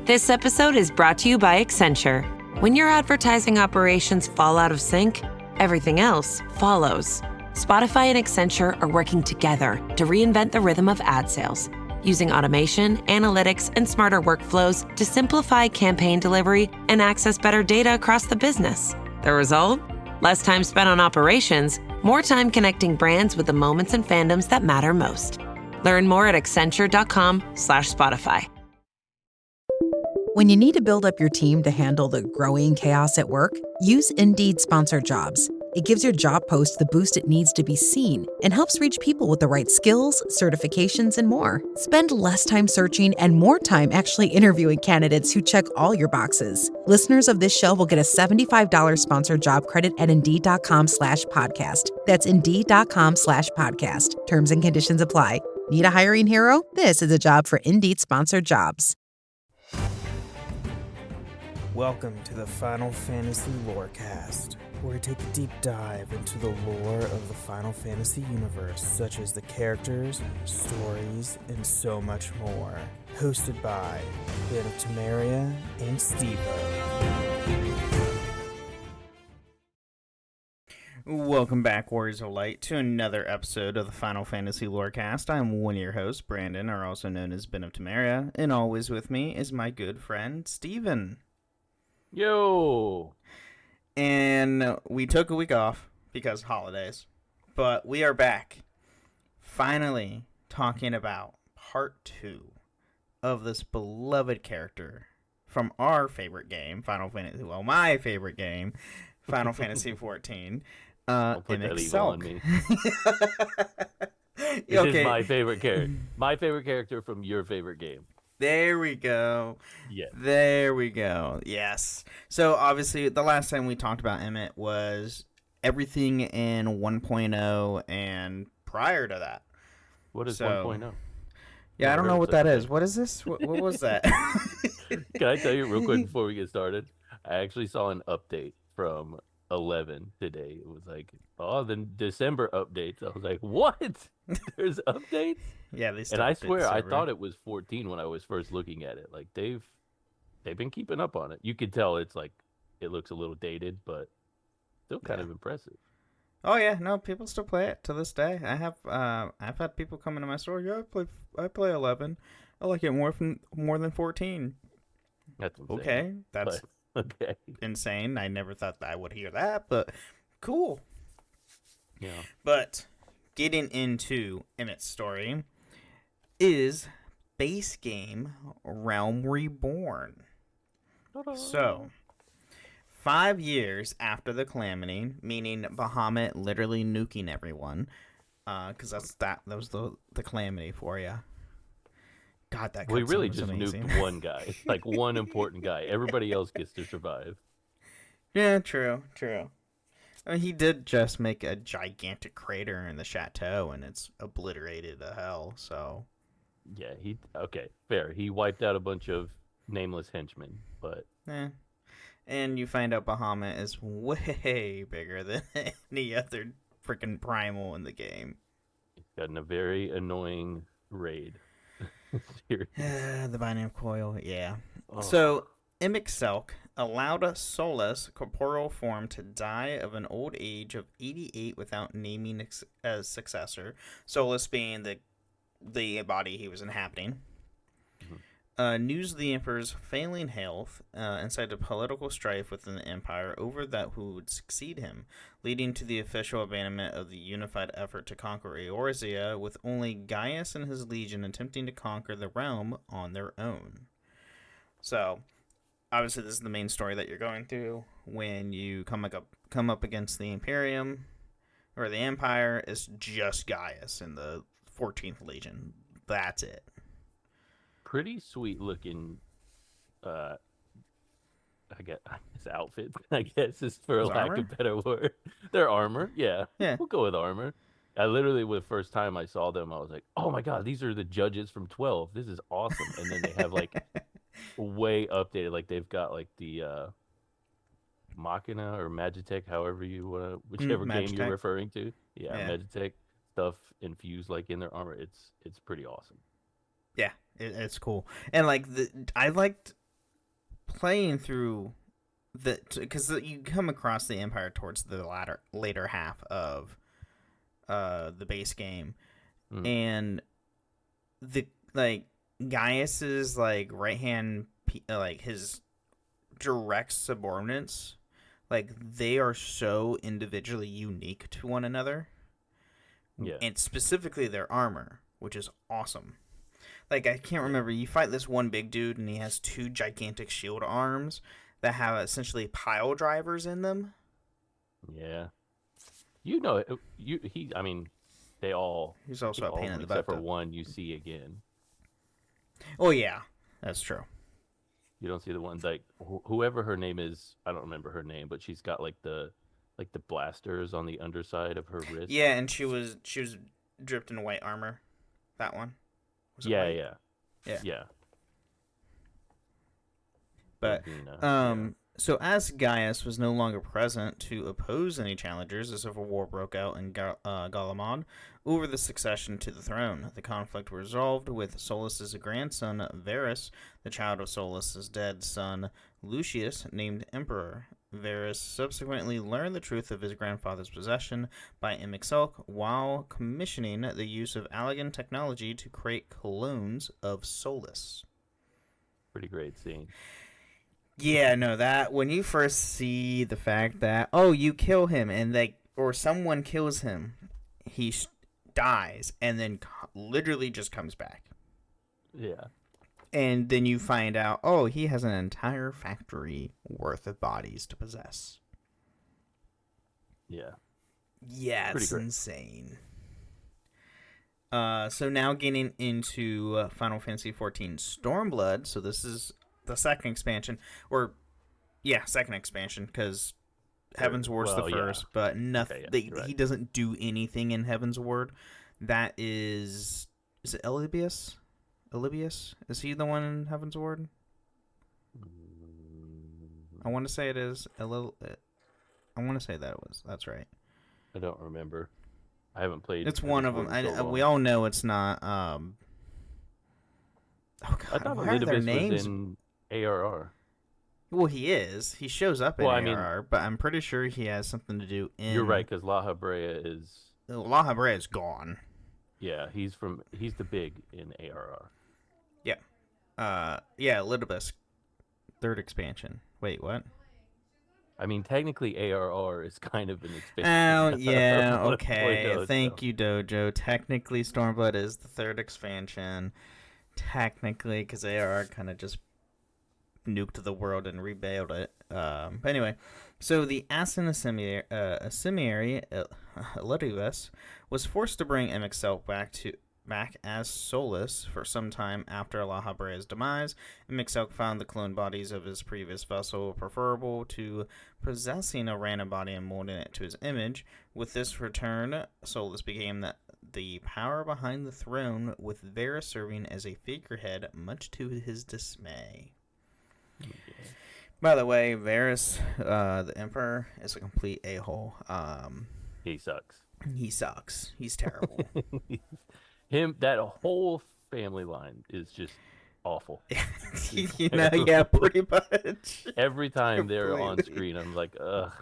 This episode is brought to you by Accenture. When your advertising operations fall out of sync, everything else follows. Spotify and Accenture are working together to reinvent the rhythm of ad sales, using automation, analytics, and smarter workflows to simplify campaign delivery and access better data across the business. The result? Less time spent on operations, more time connecting brands with the moments and fandoms that matter most. Learn more at accenture.com/Spotify. When you need to build up your team to handle the growing chaos at work, use Indeed Sponsored Jobs. It gives your job post the boost it needs to be seen and helps reach people with the right skills, certifications, and more. Spend less time searching and more time actually interviewing candidates who check all your boxes. Listeners of this show will get a $75 sponsored job credit at Indeed.com/podcast. That's Indeed.com/podcast. Terms and conditions apply. Need a hiring hero? This is a job for Indeed Sponsored Jobs. Welcome to the Final Fantasy Lorecast, where we take a deep dive into the lore of the Final Fantasy universe, such as the characters, stories, and so much more. Hosted by Ben of Temeria and Steve-O. Welcome back, Warriors of Light, to another episode of the Final Fantasy Lorecast. I'm one of your hosts, Brandon, or also known as Ben of Temeria, and always with me is my good friend, Steven. Yo! And we took a week off because holidays, but we are back, finally talking about part 2 of this beloved character from our favorite game, Final Fantasy, well, my favorite game, Final Fantasy 14. Don't put that evil on me. This Okay. is my favorite character. My favorite character from your favorite game. There we go. Yeah. There we go. Yes. So obviously the last time we talked about Emmett was everything in 1.0 and prior to that. What is 1.0? Yeah, I don't know what that is. What is this? What was that? Can I tell you real quick before we get started? I actually saw an update from 11 today. It was like, oh, the December updates. I was like, what? There's updates? Yeah, they still and I update swear, the I server. thought it was 14 when I was first looking at it. Like they've been keeping up on it. You could tell it's like it looks a little dated, but still kind of impressive. Oh yeah, no, people still play it to this day. I've had people come into my store. Yeah, I play 11. I like it more than 14. That's insane. Okay, that's okay. insane. I never thought that I would hear that, but cool. Yeah. But getting into Emmett's story is base game Realm Reborn. So, 5 years after the Calamity, meaning Bahamut literally nuking everyone, because that was the Calamity for you. God, that we really was just amazing. nuked one guy, like one important guy. Everybody else gets to survive. Yeah, true. I mean, he did just make a gigantic crater in the chateau, and it's obliterated to hell, so... Yeah, okay, fair. He wiped out a bunch of nameless henchmen, but... And you find out Bahamut is way bigger than any other freaking primal in the game. He's gotten a very annoying raid. The Binding of Coil, yeah. Oh. So, Emet-Selch allowed Solus' corporeal form to die of an old age of 88 without naming a successor. Solus being the body he was inhabiting. News of the Emperor's failing health incited political strife within the Empire over who would succeed him, leading to the official abandonment of the unified effort to conquer Eorzea, with only Gaius and his legion attempting to conquer the realm on their own. So, obviously this is the main story that you're going through when you come up against the Imperium, or the Empire. Is just Gaius and the 14th Legion. That's it. Pretty sweet looking, I guess outfits. I guess is for lack armor? of a better word. Their armor, yeah. We'll go with armor. I literally, the first time I saw them, I was like, "Oh my god, these are the judges from 12. This is awesome!" And then they have like way updated. Like they've got like the Machina or Magitech, however you want to, whichever game you're referring to. Yeah, Magitech stuff infused like in their armor. It's pretty awesome. Yeah, it's cool. And like I liked playing through because you come across the Empire towards the later half of the base game, and the Gaius's right hand, his direct subordinates, they are so individually unique to one another. Yeah. And specifically their armor, which is awesome. I can't remember, you fight this one big dude and he has 2 gigantic shield arms that have essentially pile drivers in them. Yeah. They all. He's also a pain in the butt. Except for one you see again. Oh, yeah. That's true. You don't see the one, whoever her name is, I don't remember her name, but she's got the blasters on the underside of her wrist. Yeah, and she was dripped in white armor. That one. Yeah. But so as Gaius was no longer present to oppose any challengers, a civil war broke out in Galamond over the succession to the throne. The conflict was resolved with Solus's grandson Varus, the child of Solus's dead son Lucius, named emperor. Varus subsequently learned the truth of his grandfather's possession by Emet-Selch while commissioning the use of Allagan technology to create clones of Solus. Pretty great scene. Yeah, no, that when you first see the fact that you kill him and or someone kills him, he dies and then literally just comes back. Yeah. And then you find out, he has an entire factory worth of bodies to possess. Yeah. Yeah, it's insane. So now getting into Final Fantasy XIV Stormblood. So this is the second expansion. Second expansion, because Heaven's Ward's the first, but nothing. He doesn't do anything in Heaven's Ward. That is it Elibius? Is he the one in Heaven's Ward? I want to say it is. I want to say that's right. I don't remember. I haven't played. It's one of them. We all know it's not. Oh God! I thought Elidibus was in ARR. Well, he is. He shows up in ARR, but I'm pretty sure he has something to do in. You're right, because La Habrea is gone. Yeah, he's the big in ARR. Yeah. Elidibus, third expansion. Wait, what? I mean, technically ARR is kind of an expansion. Oh, yeah, okay. Thank you, Dojo. Technically, Stormblood is the third expansion. Technically, because ARR kind of just nuked the world and rebuilt it. But anyway, so the Asin Asimiary, Elidibus, was forced to bring Emet-Selch back as Solus for some time after La Habrea's demise. Emet-Selch found the cloned bodies of his previous vessel preferable to possessing a random body and molding it to his image. With this return, Solus became the power behind the throne, with Varus serving as a figurehead, much to his dismay. Okay. By the way, Varus, the Emperor, is a complete a-hole. He sucks. He's terrible. That whole family line is just awful. Pretty much. Every time they're on screen, I'm like, ugh.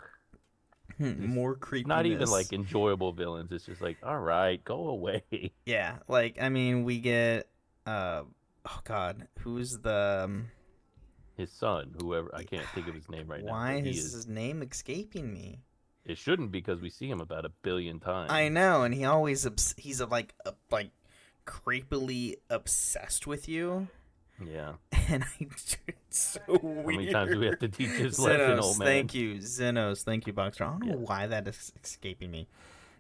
More creepiness. Not even enjoyable villains. It's just all right, go away. Yeah, we get, who's the... his son, whoever, I can't think of his name right now. Why is his name escaping me? It shouldn't, because we see him about 1 billion times. I know, and he's creepily obsessed with you. Yeah. And it's so weird. How many times do we have to teach his lesson, old man? Thank you, Xenos. Thank you, Boxer. I don't know why that is escaping me.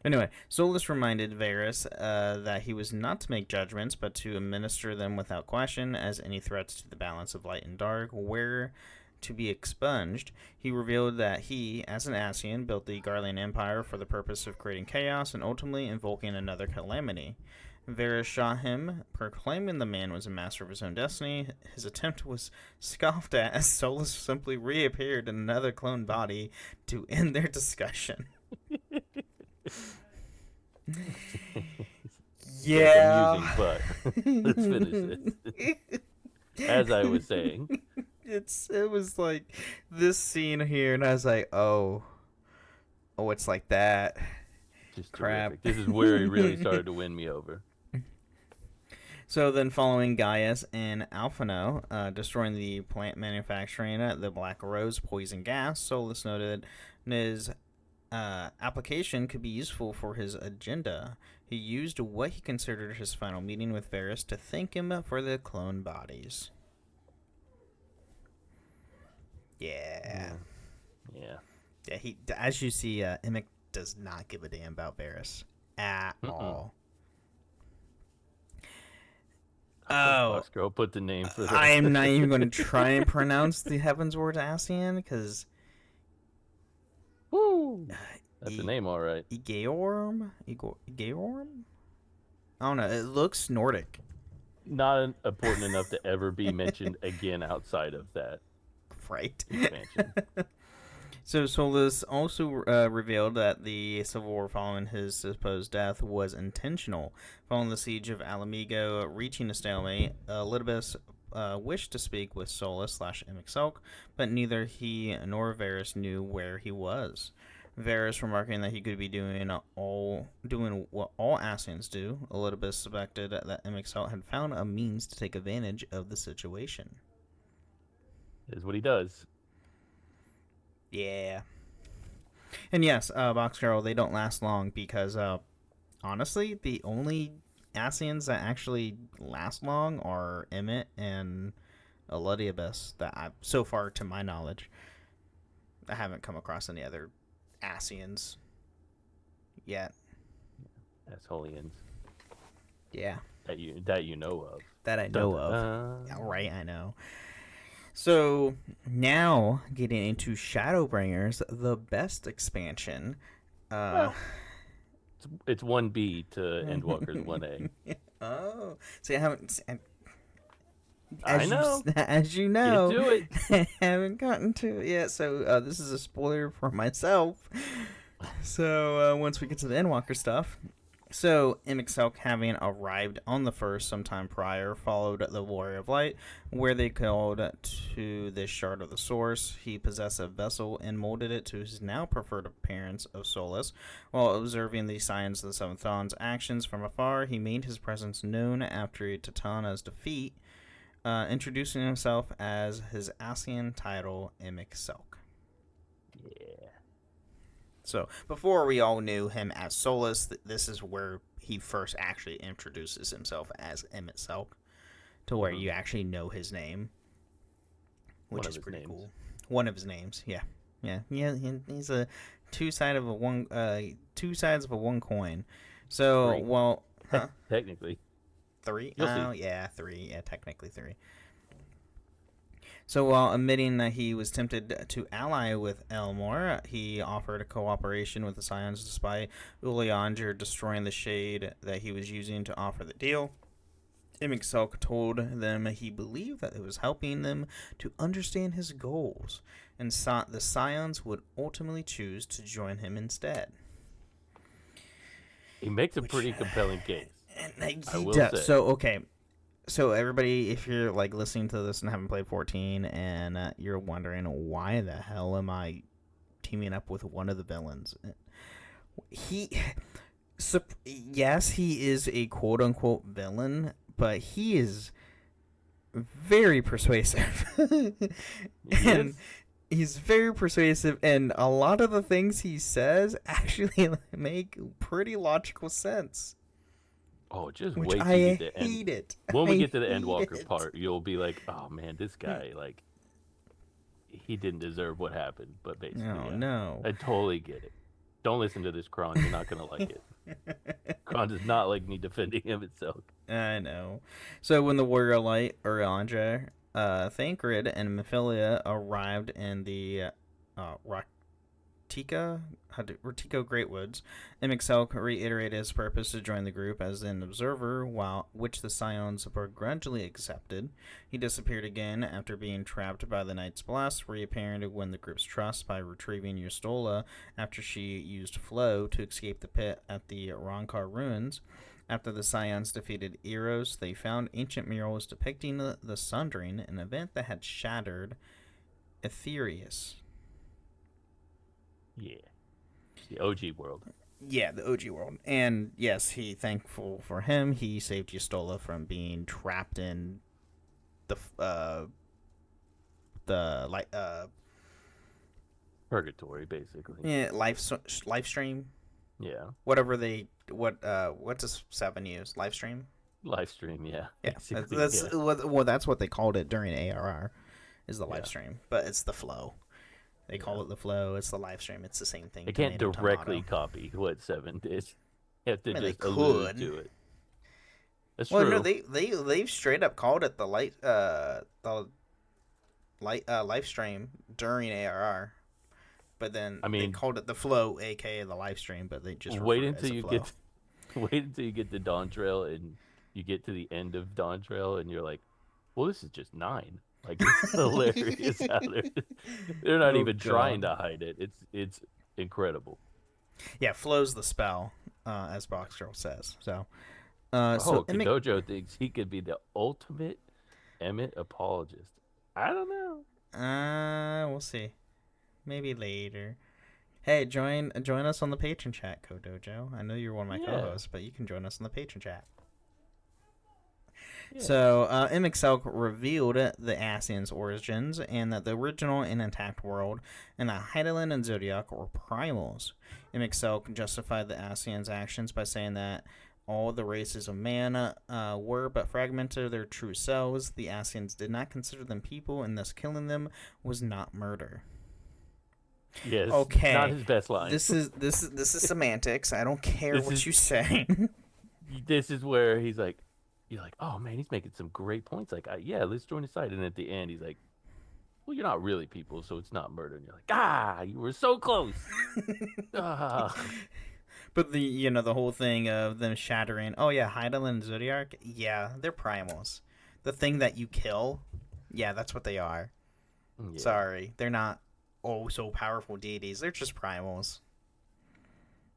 Anyway, Solus reminded Varus that he was not to make judgments, but to administer them without question, as any threats to the balance of light and dark were to be expunged. He revealed that he, as an Ascian, built the Garlean Empire for the purpose of creating chaos and ultimately invoking another calamity. Varus shot him, proclaiming the man was a master of his own destiny. His attempt was scoffed at as Solus simply reappeared in another clone body to end their discussion. Yeah. Amusing, but let's finish this. As I was saying. It was like this scene here, and I was like, oh, it's like that. Just Crap. terrific. This is where he really started to win me over. So then, following Gaius and Alphino, destroying the plant manufacturing the Black Rose poison gas, Solus noted his application could be useful for his agenda. He used what he considered his final meeting with Varys to thank him for the clone bodies. Yeah. He, as you see, Emic does not give a damn about Varys at all. Oh, Girl, put the name for that. I am not even going to try and pronounce the Heavensward Ascian because. Woo! That's the name, all right. Egeorm? I don't know. It looks Nordic. Not important enough to ever be mentioned again outside of that. Right. Expansion. So Solus also revealed that the civil war following his supposed death was intentional. Following the siege of Alamigo reaching a stalemate, Elidibus wished to speak with Solus / Emet-Selch, but neither he nor Varys knew where he was. Varys remarking that he could be doing what all Ascians do, Elidibus suspected that Emet-Selch had found a means to take advantage of the situation. Is what he does. Yeah. And yes, Box Girl, they don't last long because, honestly, the only Ascians that actually last long are Emmett and Elidibus that I've, so far to my knowledge, I haven't come across any other Ascians yet. Assholians. Yeah. That you know of. That I know of. Yeah, right, I know. So now getting into Shadowbringers, the best expansion. It's 1B to Endwalker's 1A. Oh, see, I haven't. I know. As you know, you do it. I haven't gotten to it yet. So this is a spoiler for myself. So once we get to the Endwalker stuff. So, Emet-Selch, having arrived on the first sometime prior, followed the Warrior of Light, where they called to this shard of the source. He possessed a vessel and molded it to his now preferred appearance of Solus. While observing the signs of the Seventh Dawn's actions from afar, he made his presence known after Tatana's defeat, introducing himself as his Ascian title, Emet-Selch. Yeah. So, before we all knew him as Solus, this is where he first actually introduces himself as Emet-Selch, to where you actually know his name, which is pretty cool. One of his names, yeah. He's a two sides of a one coin. So, three. Well, huh? Technically, 3. You'll see. Yeah, 3. Yeah, technically 3. So while admitting that he was tempted to ally with Elmore, he offered cooperation with the Scions despite Ulianger destroying the shade that he was using to offer the deal. Emet-Selch told them he believed that it was helping them to understand his goals, and the Scions would ultimately choose to join him instead. He makes a pretty compelling case. I will say. So, okay. So everybody, if you're like listening to this and haven't played 14 and you're wondering why the hell am I teaming up with one of the villains, yes, he is a quote unquote villain, but he is very persuasive. He's very persuasive, and a lot of the things he says actually make pretty logical sense. Oh, just Which wait till I you get to hate it. When we get to the Endwalker part, you'll be like, "Oh man, this guy he didn't deserve what happened." But basically, no, I totally get it. Don't listen to this, Kron. You're not gonna like it. Kron does not like me defending him itself. I know. So when the Warrior Light, Urianger, Thancred, and Mephilia arrived in the Ratico Greatwoods, Emet-Selch reiterated his purpose to join the group as an observer, which the Scions begrudgingly accepted. He disappeared again after being trapped by the Knight's Blast, reappearing to win the group's trust by retrieving Yustola after she used Flow to escape the pit at the Ronkar ruins. After the Scions defeated Eros, they found ancient murals depicting the Sundering, an event that had shattered Aetherius. Yeah. The OG world. Yeah, the OG world. And yes, thankful for him, he saved Yustola from being trapped in the Purgatory, basically. yeah, live stream. Yeah. What does 7 use? Live stream? Live stream, yeah. Yeah. Basically, That's what they called it during ARR, is the live stream. But it's the flow. They call it the flow. It's the live stream. It's the same thing. They can't directly copy what 7 did. You have to just allude to it. That's true. No, they've straight up called it the live stream during ARR, but then they called it the flow, aka the live stream. But they just wait until you get to Dawntrail and you get to the end of Dawntrail and you're like, well, this is just 9. Like, it's hilarious how they're not even trying to hide it. It's incredible. Yeah, flow's the spell, as Box Girl says. So, Kadojo thinks he could be the ultimate Emmet apologist. I don't know. We'll see. Maybe later. Hey, join us on the patron chat, Kodojo. I know you're one of my co-hosts, but you can join us on the patron chat. Yeah. So, Emet-Selch revealed the Ascians' origins and that the original and intact world and the Hydaelyn and Zodiac were primals. Emet-Selch justified the Ascians' actions by saying that all the races of man were but fragmented of their true selves. The Ascians did not consider them people, and thus killing them was not murder. Yes. Okay. Not his best line. This is semantics. I don't care what you say. This is where he's like, you're like, oh man, he's making some great points. Like, yeah, let's join his side. And at the end, he's like, well, you're not really people, so it's not murder. And you're like, you were so close. But the whole thing of them shattering. Oh yeah, Hydaelyn and Zodiac. Yeah, they're primals. The thing that you kill. Yeah, that's what they are. Yeah. Sorry, they're not so powerful deities. They're just primals.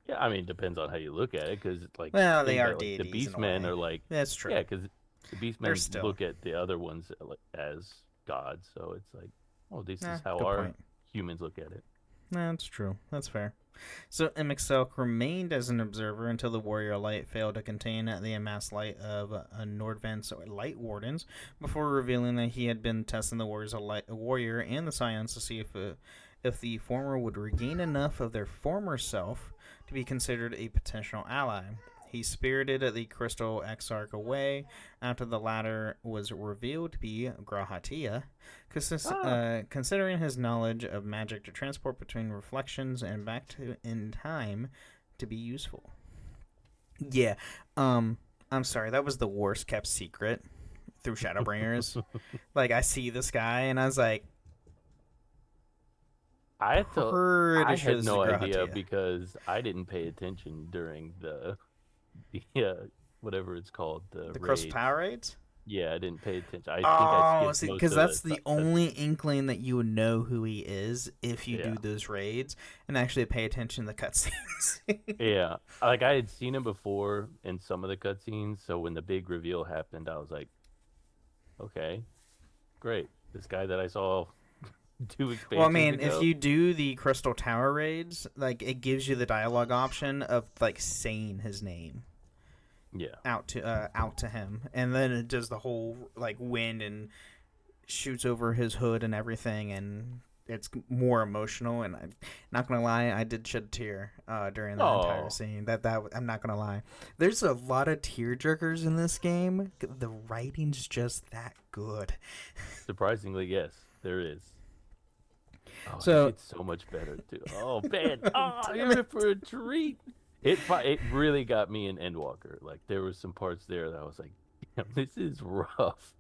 Yeah, I mean, it depends on how you look at it, because they are deities. The Beastmen are like that's true. Yeah, because the Beastmen look at the other ones as gods, so it's like, oh, this is how our humans look at it. That's true. That's fair. So Emet-Selch remained as an observer until the Warrior Light failed to contain the amassed light of Nordvent's Light Wardens, before revealing that he had been testing the Warrior and the Scions to see if the former would regain enough of their former self to be considered a potential ally. He spirited the Crystal Exarch away after the latter was revealed to be Grahatia, considering his knowledge of magic to transport between reflections and back in time to be useful. Yeah, I'm sorry, that was the worst kept secret through Shadowbringers. Like, I see this guy and I was like, I had no idea because I didn't pay attention during the whatever it's called, the Crystal Tower raids. Yeah, I didn't pay attention. I think I skipped because that's the only inkling that you would know who he is if you do those raids and actually pay attention to the cutscenes. Yeah, like I had seen him before in some of the cutscenes, so when the big reveal happened, I was like, okay, great. This guy that I saw 2 expansions Well, I mean, ago. if you do the Crystal Tower raids, like, it gives you the dialogue option of like saying his name. Yeah. Out to him, and then it does the whole like wind and shoots over his hood and everything, and it's more emotional. And I'm not gonna lie, I did shed a tear during that entire scene. That I'm not gonna lie. There's a lot of tearjerkers in this game. The writing's just that good. Surprisingly, yes, there is. Oh, so it's so much better too. Oh man, you're in for a treat. It really got me in Endwalker. Like, there was some parts there that I was like, damn, this is rough.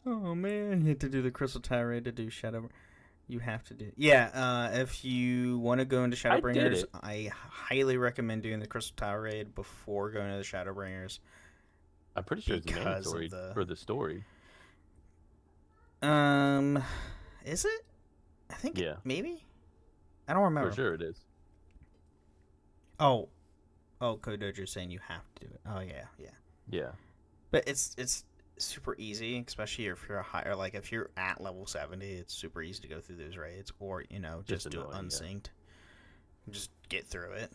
Oh man, you have to do the Crystal Tower raid to do Shadow. You have to do. Yeah, if you want to go into Shadowbringers, I highly recommend doing the Crystal Tower raid before going to the Shadowbringers. I'm pretty sure it's mandatory for the story. Is it? I think. Yeah. Maybe. I don't remember. For sure it is. Oh, Oh, Kodojo's saying you have to do it. Oh yeah, yeah. Yeah. But it's super easy, especially if you're a higher, like if you're at level 70, it's super easy to go through those raids, or just do it unsynced, just get through it.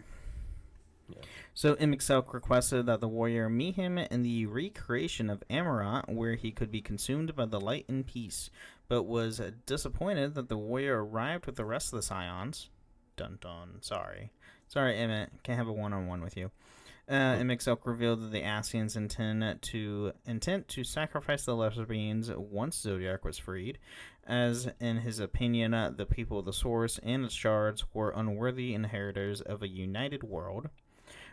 Yeah. So Emet-Selch requested that the warrior meet him in the recreation of Amarant, where he could be consumed by the light in peace, but was disappointed that the warrior arrived with the rest of the scions. Dun dun. Sorry, Emmett. Can't have a one-on-one with you. Emet-Selch revealed that the Ascians intent to sacrifice the lesser beings once Zodiac was freed, as in his opinion, the people of the Source and its shards were unworthy inheritors of a united world.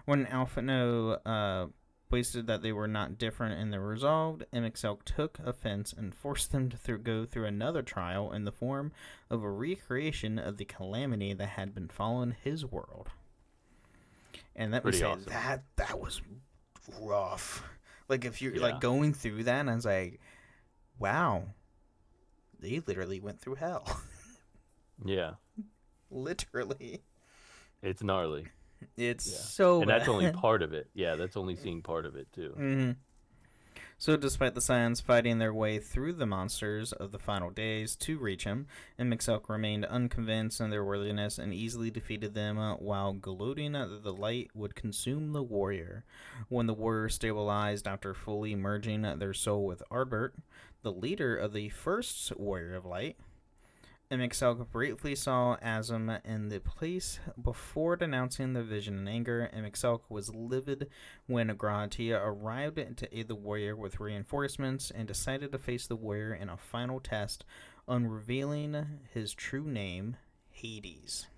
When Alphino boasted that they were not different in their resolve, Emet-Selch took offense and forced them to go through another trial in the form of a recreation of the calamity that had befallen his world. And let me say, awesome. that was rough. Like, if you're like going through that, and I was like, wow, they literally went through hell. Yeah. Literally. It's gnarly. It's so and bad. that's only part of it. Yeah, that's only seeing part of it, too. Mm-hmm. So despite the Scions fighting their way through the monsters of the final days to reach him, Emet-Selch remained unconvinced in their worthiness and easily defeated them while gloating that the light would consume the warrior. When the warrior stabilized after fully merging their soul with Ardbert, the leader of the first warrior of light, Emet-Selch briefly saw Azum in the place before denouncing the vision in anger. Emet-Selch was livid when Gratia arrived to aid the warrior with reinforcements and decided to face the warrior in a final test, unrevealing his true name, Hades.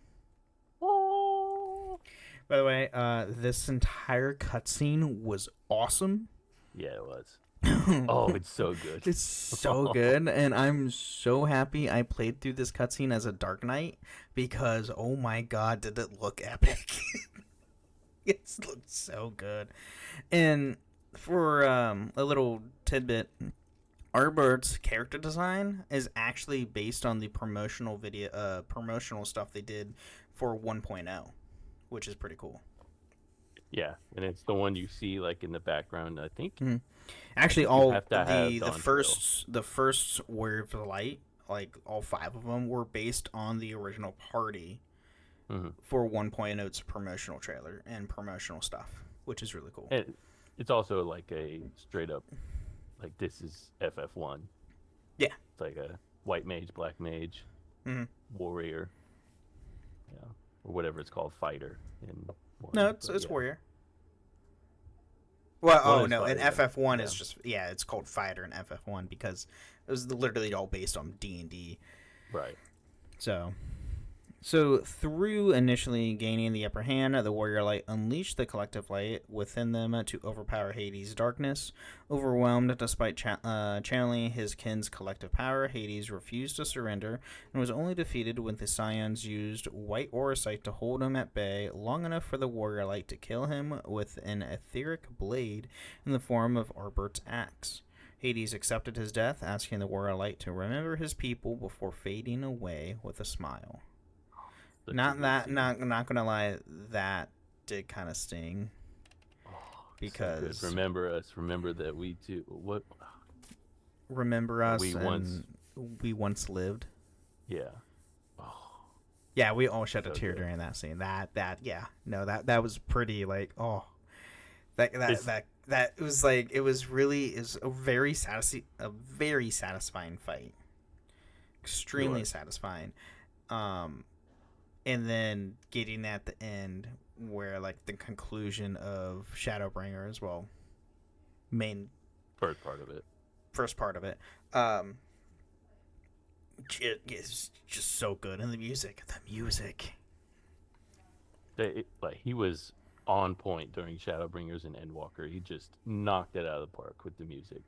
Oh. By the way, this entire cutscene was awesome. Yeah, it was. Oh, it's so good. It's so good, and I'm so happy I played through this cutscene as a Dark Knight, because oh my god, did it look epic. It looked so good. And for a little tidbit, Arbert's character design is actually based on the promotional stuff they did for 1.0, which is pretty cool. Yeah, and it's the one you see like in the background, I think. Mm-hmm. Actually, all the first Warrior of the Light, like all 5 of them, were based on the original party for 1.0's promotional trailer and promotional stuff, which is really cool. It's also like a straight up, like, this is FF1. Yeah, it's like a white mage, black mage, warrior, or whatever it's called, fighter. No, it's warrior. Well, no, and FF1 is just, it's called Fighter in FF1 because it was literally all based on D&D. Right. So through initially gaining the upper hand, the Warrior Light unleashed the collective light within them to overpower Hades' darkness. Overwhelmed despite channeling his kin's collective power, Hades refused to surrender and was only defeated when the Scions used white auracite to hold him at bay long enough for the Warrior Light to kill him with an etheric blade in the form of Arbert's axe. Hades accepted his death, asking the Warrior Light to remember his people before fading away with a smile. Not gonna lie, that did kind of sting. Because so remember us, remember that we too. What? Remember us, we once lived. Yeah. Yeah, we all shed a tear during that scene. That was pretty like that was like it was a very satisfying fight. Extremely satisfying. And then getting at the end where, like, the conclusion of Shadowbringer as well. First part of it. It's just so good. And the music. He was on point during Shadowbringers and Endwalker. He just knocked it out of the park with the music.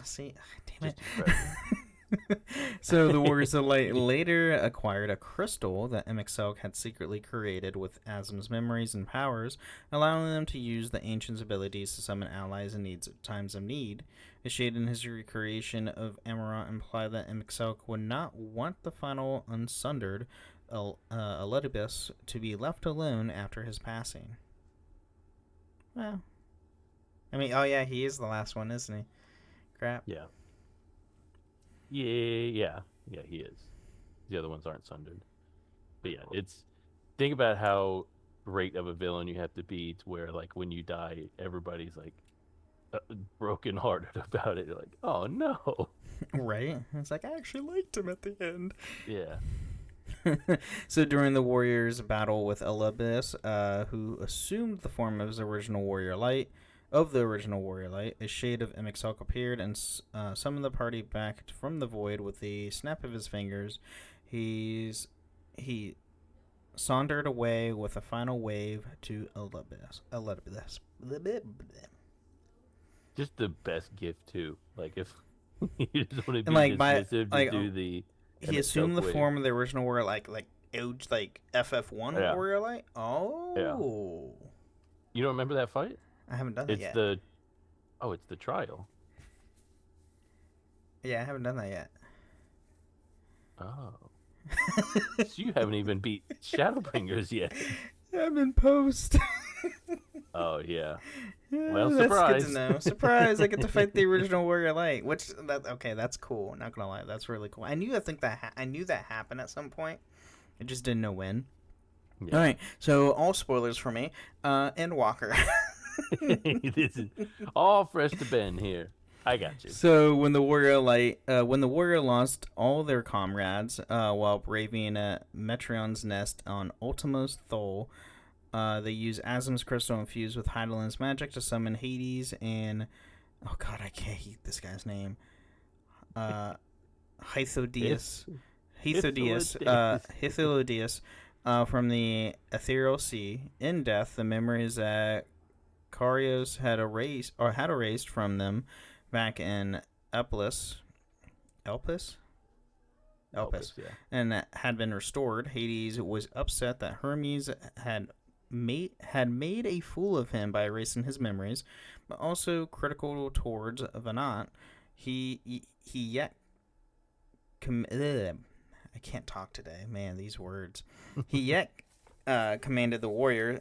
See, damn it. So the Warriors of Light later acquired a crystal that Emet-Selch had secretly created with Azum's memories and powers, allowing them to use the Ancient's abilities to summon allies in times of need. A shade in his recreation of Amarant implied that Emet-Selch would not want the final unsundered Elidibus to be left alone after his passing. Well, I mean, oh yeah, he is the last one, isn't he? Crap. Yeah. Yeah, he is. The other ones aren't sundered. But yeah, it's think about how great of a villain you have to be to where like when you die, everybody's like brokenhearted about it. You're like, oh no. Right? It's like I actually liked him at the end. Yeah. So during the Warriors' battle with Elebis, who assumed the form of his original warrior light, a shade of Emet-Selch appeared and summoned the party back from the void with a snap of his fingers. He sauntered away with a final wave to Elebis. Just the best gift too. Like if you just want to be like dismissive to do the he assumed the form of the original warrior like FF1 warrior light. Oh. Yeah. You don't remember that fight? I haven't done that yet. It's the trial. Yeah, I haven't done that yet. Oh. So you haven't even beat Shadowbringers yet. I'm in post. Oh yeah. Well, surprise. That's good to know. Surprise! I get to fight the original warrior light. That's cool. Not gonna lie, that's really cool. I knew that happened at some point. I just didn't know when. Yeah. All right, so all spoilers for me. Endwalker. This is all fresh to Ben here. I got you. So when the warrior lost all their comrades while braving Metrion's nest on Ultima's Thole, they use Azim's crystal infused with Hydaelyn's magic to summon Hades and oh god, I can't hate this guy's name. Hythodius from the Ethereal Sea. In death, the memories that Karios had erased from them back in Elpis, yeah. And that had been restored. Hades was upset that Hermes had made a fool of him by erasing his memories, but also critical towards Venant. I can't talk today, man. These words. He yet commanded the warrior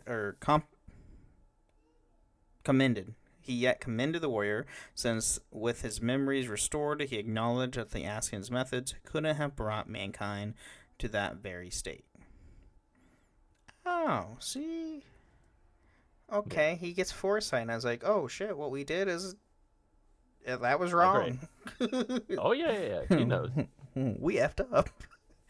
commended. He yet commended the warrior, since with his memories restored, he acknowledged that the Ascians' methods couldn't have brought mankind to that very state. Oh, see? Okay, he gets foresight, and I was like, oh shit, what we did is... that was wrong. Oh, yeah, he knows. We effed up.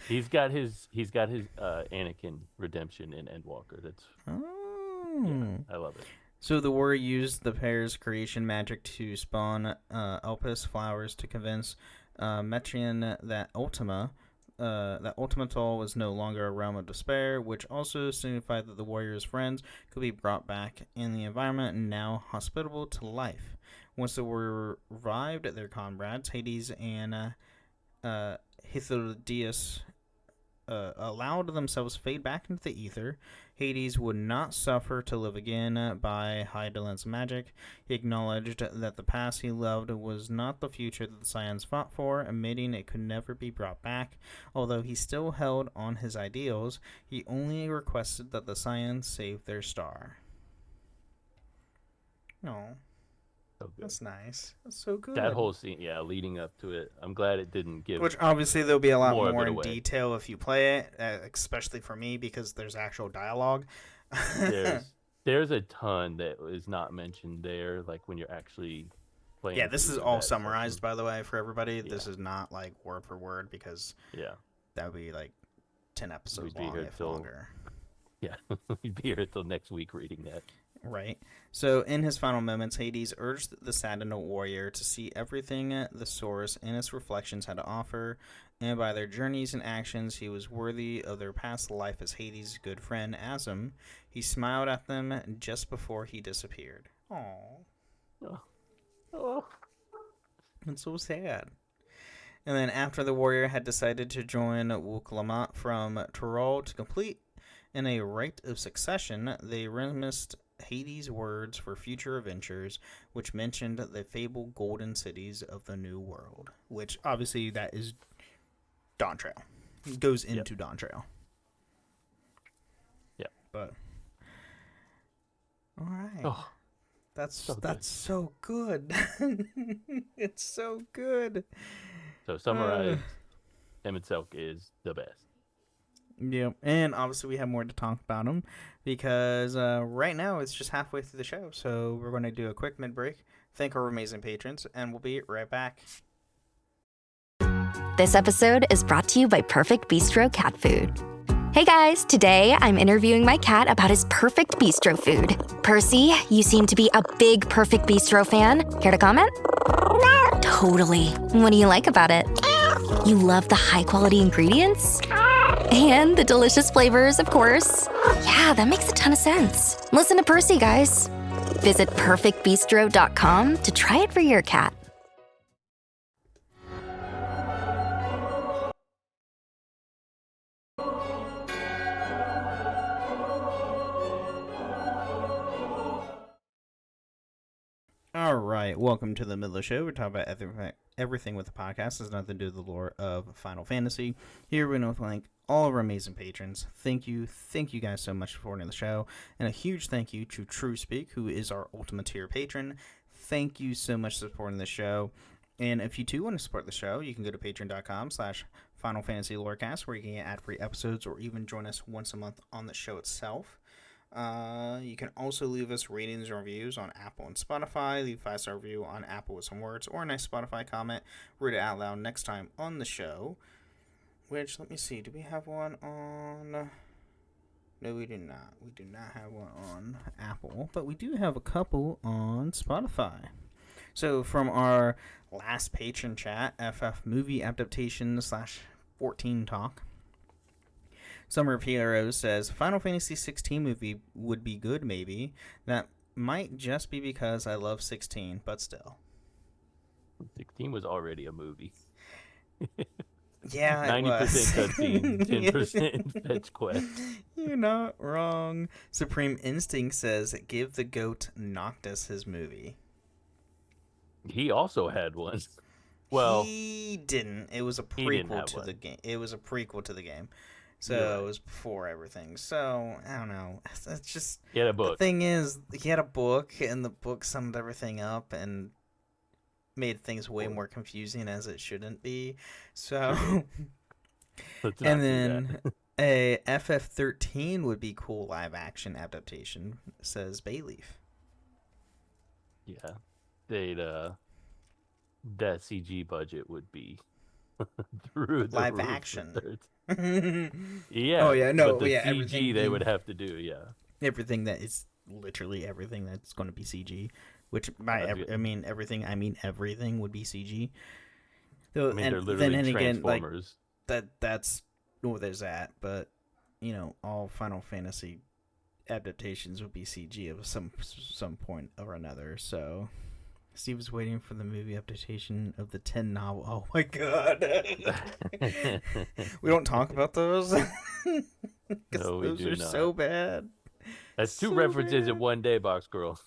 He's got his Anakin redemption in Endwalker. That's... Yeah, I love it. So the warrior used the pair's creation magic to spawn Elpis flowers to convince Metrion that Ultima Thole was no longer a realm of despair, which also signified that the warrior's friends could be brought back in the environment and now hospitable to life. Once they were revived, their comrades, Hades and Hythodius, allowed themselves to fade back into the ether. Hades would not suffer to live again by Hydaelyn's magic. He acknowledged that the past he loved was not the future that the Scions fought for, admitting it could never be brought back. Although he still held on his ideals, he only requested that the Scions save their star. No. So good. That's nice. That's so good. That whole scene, leading up to it. I'm glad it didn't give. Which obviously there'll be a lot more in detail if you play it, especially for me because there's actual dialogue. There's a ton that is not mentioned there, like when you're actually playing. Yeah, this is all summarized, by the way, for everybody. Yeah. This is not like word for word because that would be like 10 episodes long, if longer. Yeah, we'd be here until next week reading that. Right. So, in his final moments, Hades urged the saddened warrior to see everything the source and its reflections had to offer, and by their journeys and actions, he was worthy of their past life as Hades' good friend, Azim. He smiled at them just before he disappeared. Aww. Oh. It's so sad. And then, after the warrior had decided to join Wuk-Lamat from Tyrol to complete in a rite of succession, they reminisced Hades' words for future adventures, which mentioned the fabled golden cities of the New World, which obviously that is Dawntrail. It goes into Dawntrail. Yeah. But all right. Oh, That's so good. It's so good. So summarize, Emet-Selch is the best. Yeah, and obviously we have more to talk about him because right now it's just halfway through the show. So we're going to do a quick mid-break, thank our amazing patrons, and we'll be right back. This episode is brought to you by Perfect Bistro Cat Food. Hey guys, today I'm interviewing my cat about his perfect bistro food. Percy, you seem to be a big Perfect Bistro fan. Care to comment? Totally. What do you like about it? You love the high-quality ingredients? And the delicious flavors, of course. Yeah, that makes a ton of sense. Listen to Percy, guys. Visit perfectbistro.com to try it for your cat. All right, welcome to the middle of the show. We're talking about everything with the podcast. Has nothing to do with the lore of Final Fantasy. Here we know thank all of our amazing patrons. Thank you guys so much for supporting the show, and a huge thank you to True Speak, who is our ultimate tier patron. Thank you so much for supporting the show. And if you too want to support the show, you can go to patreon.com/Final Fantasy Lorecast, where you can get ad-free episodes or even join us once a month on the show itself. You can also leave us ratings and reviews on Apple and Spotify. Leave a 5-star review on Apple with some words or a nice Spotify comment. Read it out loud next time on the show. Which, let me see, do we have one on... No, we do not. We do not have one on Apple, but we do have a couple on Spotify. So from our last patron chat, FF Movie Adaptation /14 Talk, Summer of Heroes says, Final Fantasy 16 movie would be good, maybe. That might just be because I love 16, but still. 16 was already a movie. Yeah, 90% cutscene, 10% fetch quest. You're not wrong. Supreme Instinct says, give the goat Noctis his movie. He also had one. Well, he didn't. It was a prequel to the game. It was a prequel to the game. So right. It was before everything. So, I don't know. It's just... He had a book. The thing is, he had a book, and the book summed everything up and made things way more confusing as it shouldn't be. So... And then a FF13 would be cool live-action adaptation, says Bayleaf. Yeah. That CG budget would be through the live roof action. Yeah. Oh yeah, no, but the yeah, CG they would have to do, yeah. Everything that is literally everything that's going to be CG, which by everything would be CG. So, they're literally Transformers. That's there's that, but all Final Fantasy adaptations would be CG of some point or another. So Steve is waiting for the movie adaptation of the 10 novel. Oh my god. We don't talk about those. No, those are not. So bad. That's two references in one day, Box Girl.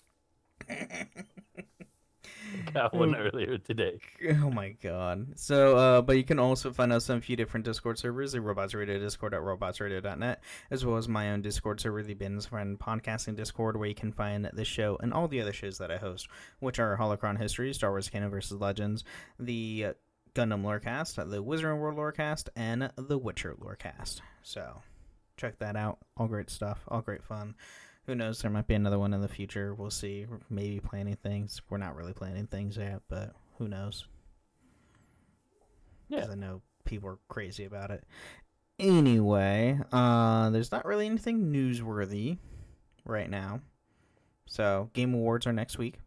Got one earlier today. Oh my god. So, but you can also find us on a few different Discord servers, the Robots Radio Discord at robotsradio.net, as well as my own Discord server, the Bin's Friend Podcasting Discord, where you can find this show and all the other shows that I host, which are Holocron History, Star Wars Canon vs. Legends, the Gundam Lorecast, the Wizarding World Lorecast, and the Witcher Lorecast. So, check that out. All great stuff. All great fun. Who knows? There might be another one in the future. We'll see. We're maybe planning things. We're not really planning things yet, but who knows? Yeah. Because I know people are crazy about it. Anyway, there's not really anything newsworthy right now. So, Game Awards are next week.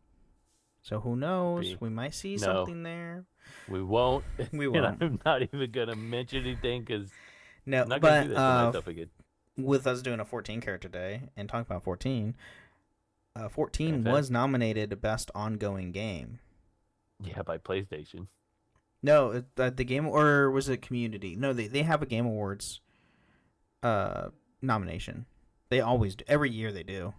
So, who knows? We might see something there. We won't. We won't. And I'm not even going to mention anything because I'm not going to do that to myself again. With us doing a 14 character day and talking about 14, 14 was nominated Best Ongoing Game. Yeah, by PlayStation. No, the game, or was it Community? No, they have a Game Awards nomination. They always do. Every year they do.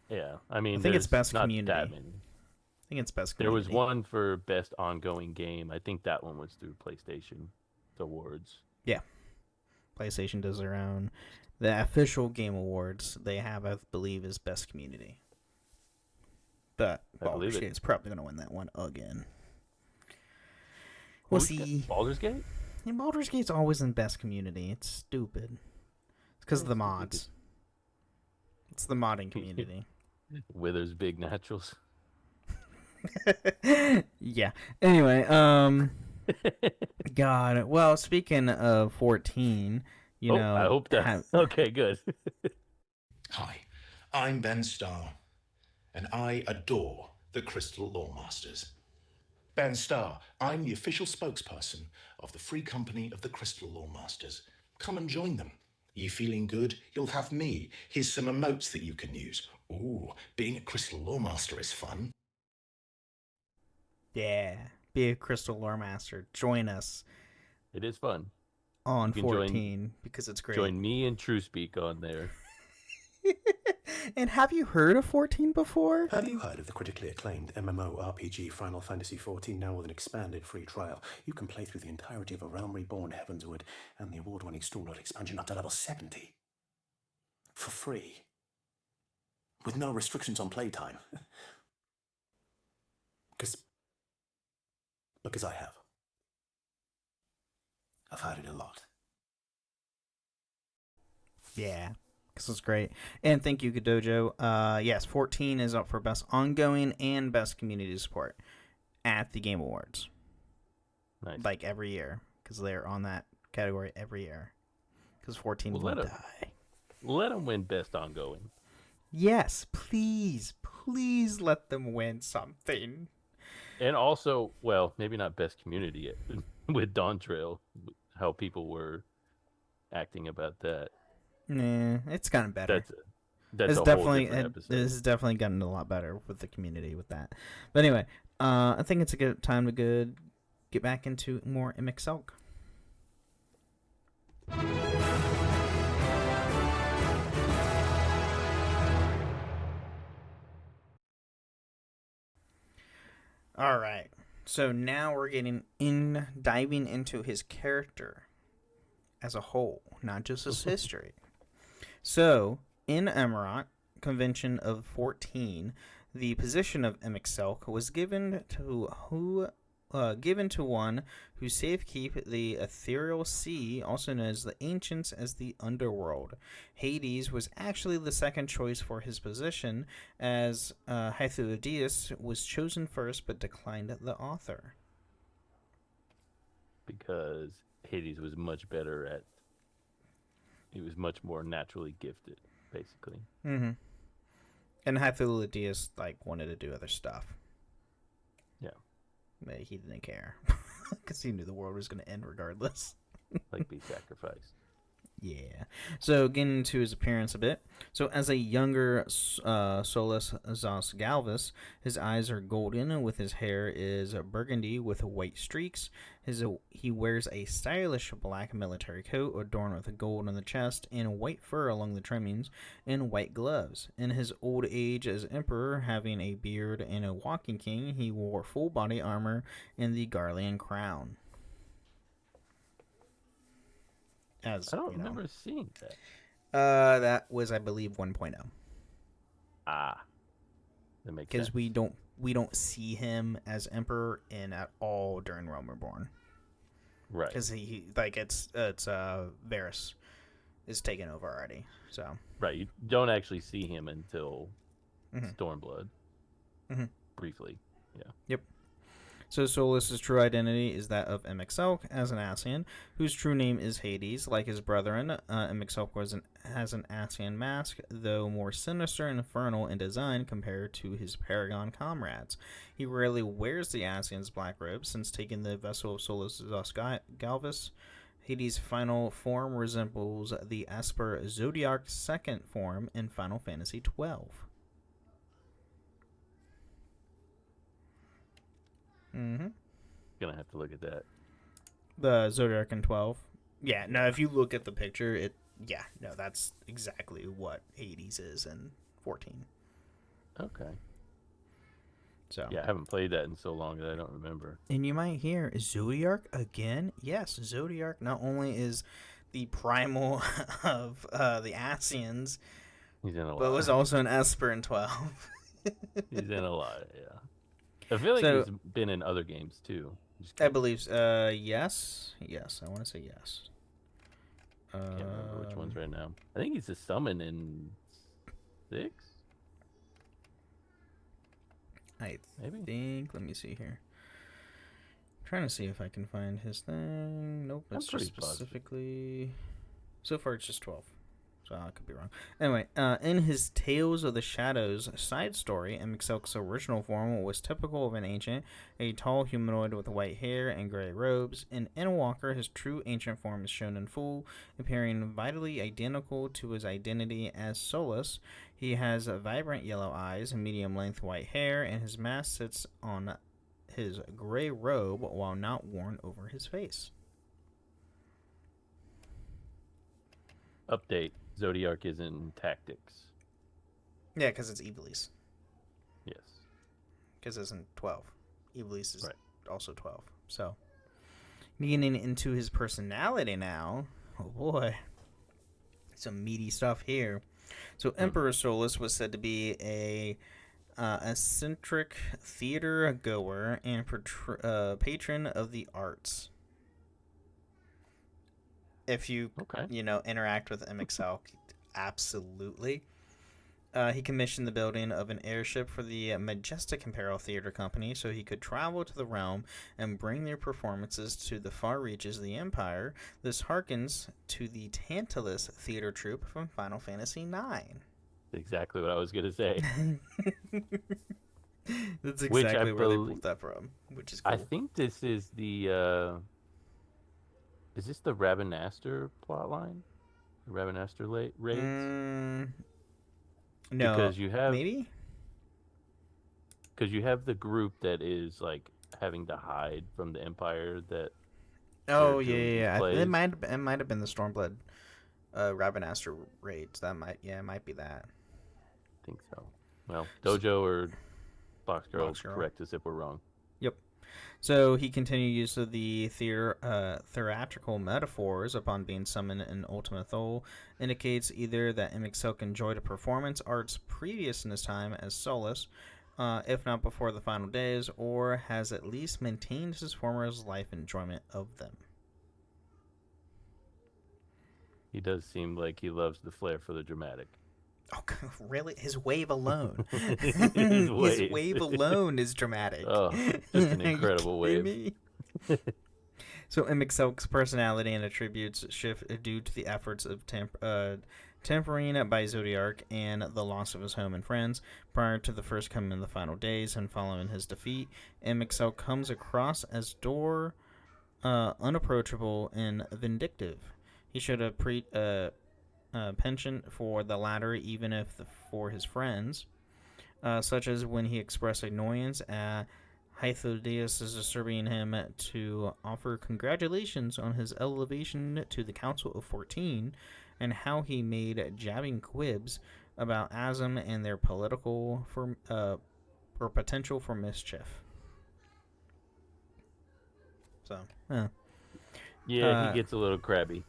Yeah, I mean, I think it's Best not Community. That many. I think it's Best Community. Community. There was one for Best Ongoing Game. I think that one was through PlayStation Awards. Yeah. PlayStation does their own. The official Game Awards they have, I believe, is Best Community. But I Baldur's believe it. Gate's probably going to win that one again. We'll see. Baldur's Gate? And Baldur's Gate's always in best community. It's stupid. It's because of the mods. It's the modding community. Withers big naturals. Yeah. Anyway, God. Well, speaking of 14, you know. I hope that. Okay, good. Hi, I'm Ben Starr, and I adore the Crystal Lawmasters. Ben Starr, I'm the official spokesperson of the Free Company of the Crystal Lawmasters. Come and join them. Are you feeling good? You'll have me. Here's some emotes that you can use. Ooh, being a Crystal Lawmaster is fun. Yeah, be a Crystal Lawmaster. Join us. It is fun. On 14, because it's great. Join me and TrueSpeak on there. And have you heard of 14 before? Have you heard of the critically acclaimed MMORPG Final Fantasy XIV, now with an expanded free trial? You can play through the entirety of A Realm Reborn, Heavensward, and the award-winning Stormlord expansion up to level 70. For free. With no restrictions on playtime. Because I have. I've heard it a lot. Yeah. This is great. And thank you, Kadojo. Yes, 14 is up for Best Ongoing and Best Community Support at the Game Awards. Nice. Like every year, because they're on that category every year. Because 14 will die. Let them win Best Ongoing. Yes, please. Please let them win something. And also, well, maybe not Best Community yet, with Dawn Trail, how people were acting about that. Nah, it's gotten better. That's it's a definitely whole different episode. This has definitely gotten a lot better with the community with that. But anyway, I think it's a good time to get back into more Emet-Selch. All right. So now we're diving into his character as a whole, not just his history. So, in Amarant Convention of 14, the position of Emet-Selch was given to one who safekeep the ethereal sea, also known as the Ancients as the Underworld. Hades was actually the second choice for his position, as Hythlodaeus was chosen first but declined the offer. Because Hades was much better at... He was much more naturally gifted, basically. Mm-hmm. And Hythlodaeus, wanted to do other stuff. Yeah. But he didn't care. Because he knew the world was going to end regardless. Be sacrificed. Yeah. So, getting into his appearance a bit. So, as a younger Solus Zos Galvus, his eyes are golden, with his hair is burgundy with white streaks. He wears a stylish black military coat adorned with gold on the chest and white fur along the trimmings and white gloves. In his old age as emperor, having a beard and a walking cane, he wore full body armor and the Garlean crown. I don't remember seeing that. That was, I believe, 1.0. Ah, that makes sense. Because we don't see him as emperor at all during Realm Reborn. Right. Because it's Varys is taken over already. So. Right. You don't actually see him until Stormblood. Mm-hmm. Briefly. Yeah. Yep. So Solus's true identity is that of Emet-Selch as an Ascian, whose true name is Hades. Like his brethren, Emet-Selch has an Ascian mask, though more sinister and infernal in design compared to his Paragon comrades. He rarely wears the Ascian's black robes, since taking the vessel of Solus Galvus. Hades' final form resembles the Esper Zodiarch's second form in Final Fantasy XII. Mm-hmm. Gonna have to look at that. The Zodiac in 12. Yeah, no, if you look at the picture, that's exactly what Hades is in 14. Okay. So. Yeah, I haven't played that in so long that I don't remember. And you might hear, Zodiac again? Yes, Zodiac not only is the primal of the Ascians, He's in a lot. but was also an Esper in 12. He's in a lot, yeah. I feel like he's been in other games too. I believe, yes. Yes, I want to say yes. Can't remember which ones right now. I think he's a summon in 6? Maybe. Let me see here. Trying to see if I can find his thing. Nope, it's just specifically. So far, it's just 12. So I could be wrong. Anyway, in his Tales of the Shadows side story, Emet-Selch's original form was typical of an ancient, a tall humanoid with white hair and gray robes. In Endwalker, his true ancient form is shown in full, appearing vitally identical to his identity as Solus. He has vibrant yellow eyes, medium-length white hair, and his mask sits on his gray robe while not worn over his face. Update. Zodiark is in tactics. Yeah, because it's Iblis. Yes. Because it's in 12. Iblis is also 12. So, getting into his personality now. Oh boy. Some meaty stuff here. So, Emperor Solus was said to be a eccentric theater goer and patron of the arts. If you interact with Emet-Selch, absolutely. He commissioned the building of an airship for the Majestic Imperial Theater Company so he could travel to the realm and bring their performances to the far reaches of the Empire. This harkens to the Tantalus theater troupe from Final Fantasy IX. Exactly what I was going to say. That's exactly where they pulled that from, which is cool. I think this is the... Is this the Rabanastre plotline? The Rabanastre raids? No, because you have maybe because you have the group that is like having to hide from the Empire. That yeah. It might have been the Stormblood, Rabanastre raids. It might be that. I think so. Well, Dojo or Box Girl correct us if we're wrong. Yep. So he continued use of the theatrical metaphors upon being summoned in Ultima Thule, indicates either that Emet-Selch enjoyed a performance arts previous in his time as Solus, if not before the final days, or has at least maintained his former life enjoyment of them. He does seem like he loves the flair for the dramatic. Oh, really? His wave alone. His wave alone is dramatic. Oh, just an incredible wave. So Emet-Selch's personality and attributes shift due to the efforts of tempering by Zodiark and the loss of his home and friends. Prior to the first coming of the final days and following his defeat, Emet-Selch comes across as unapproachable and vindictive. He showed a penchant for the latter, even if for his friends, such as when he expressed annoyance at Hythodius' disturbing him to offer congratulations on his elevation to the Council of 14, and how he made jabbing quibs about Azim and their political or potential for mischief. So, yeah, he gets a little crabby.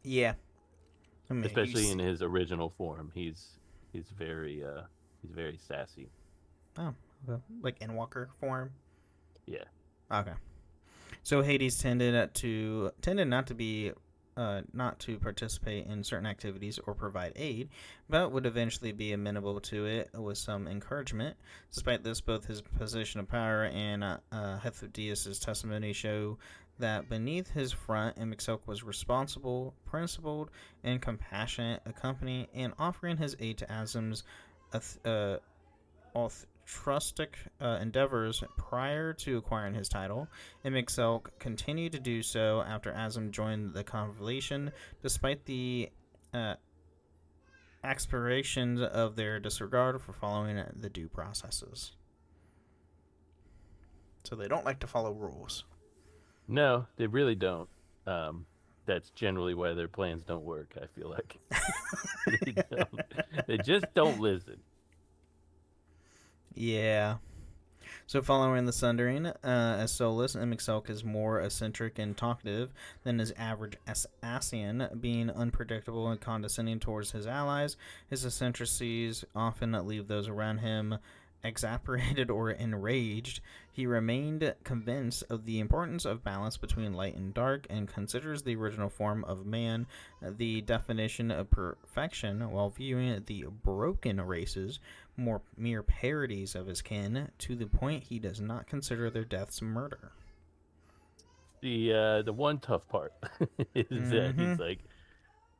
Yeah, I mean, especially in his original form, he's very sassy. Oh, okay. Like Endwalker form. Yeah. Okay. So Hades tended not to participate in certain activities or provide aid, but would eventually be amenable to it with some encouragement. Despite this, both his position of power and Hythodius' testimony show that beneath his front, Emet-Selch was responsible, principled, and compassionate, accompanying and offering his aid to Azim's altruistic endeavors prior to acquiring his title. Emet-Selch continued to do so after Azim joined the Constellation, despite the aspirations of their disregard for following the due processes. So they don't like to follow rules. No, they really don't. That's generally why their plans don't work, I feel like. They just don't listen. Yeah. So, following the Sundering, as Solus, Emet-Selch is more eccentric and talkative than his average Ascian, being unpredictable and condescending towards his allies. His eccentricities often leave those around him exasperated or enraged. He remained convinced of the importance of balance between light and dark and considers the original form of man the definition of perfection, while viewing the broken races more mere parodies of his kin, to the point he does not consider their deaths murder. The one tough part is that he's like,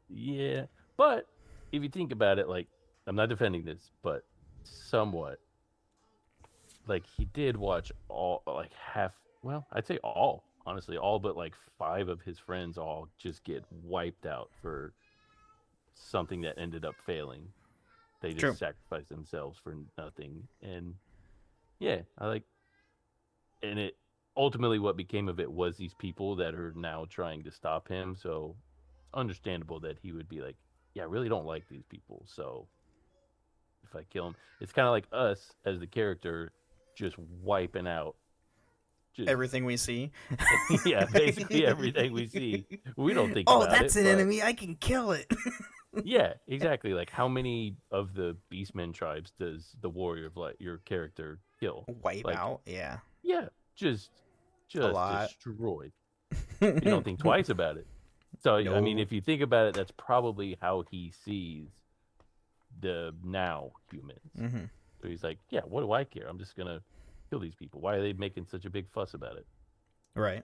yeah, but if you think about it, like, I'm not defending this, but somewhat, like, he did watch all, like, half, well, I'd say all, honestly, all but like 5 of his friends all just get wiped out for something that ended up failing. They just True. sacrificed themselves for nothing. And yeah, I like, and it ultimately what became of it was these people that are now trying to stop him. So it's understandable that he would be like, yeah, I really don't like these people. So if I kill him, it's kind of like us as the character just wiping out just Everything we see. yeah, basically everything we see. We don't think about it. Oh, that's an but enemy. I can kill it. yeah, exactly. Like, how many of the Beastmen tribes does the Warrior of Light, your character, kill? Wipe Like, out. Yeah. yeah, just A lot. destroyed. You don't think twice about it. So, I mean, No. if you think about it, that's probably how he sees the now humans. Mm-hmm. So he's like, yeah, what do I care? I'm just gonna kill these people. Why are they making such a big fuss about it? Right.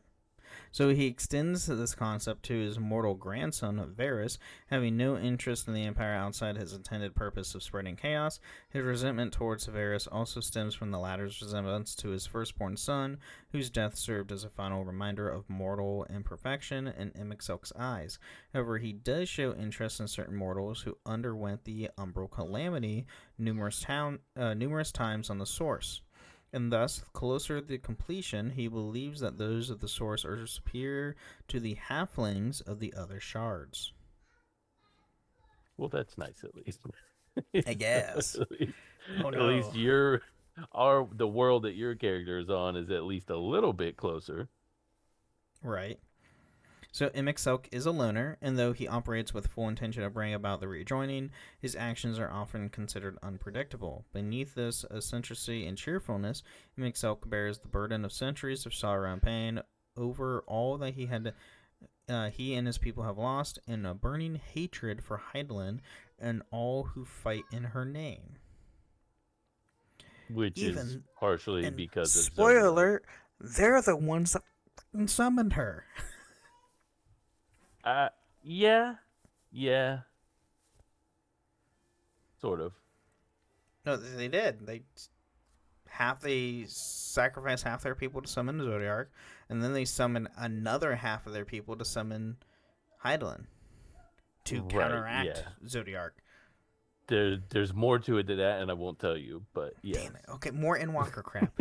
So he extends this concept to his mortal grandson, Varys, having no interest in the Empire outside his intended purpose of spreading chaos. His resentment towards Varys also stems from the latter's resemblance to his firstborn son, whose death served as a final reminder of mortal imperfection in Emet-Selch's eyes. However, he does show interest in certain mortals who underwent the Umbral Calamity numerous times on the Source. And thus, closer to completion, he believes that those of the Source are superior to the halflings of the other shards. Well, that's nice, at least. I guess. Oh At least no. the world that your character is on is at least a little bit closer. Right. So Emet-Selch is a loner, and though he operates with full intention of bringing about the rejoining, his actions are often considered unpredictable. Beneath this eccentricity and cheerfulness, Emet-Selch bears the burden of centuries of sorrow and pain over all that he and his people have lost, and a burning hatred for Hydaelyn and all who fight in her name. Which is partially because of spoiler alert, they're the ones that summoned her. Yeah. Sort of. No, they did. They sacrificed half their people to summon Zodiark, and then they summoned another half of their people to summon Hydaelyn to counteract Zodiark. There's more to it than that, and I won't tell you, but yeah. Damn it. Okay, more Endwalker crap.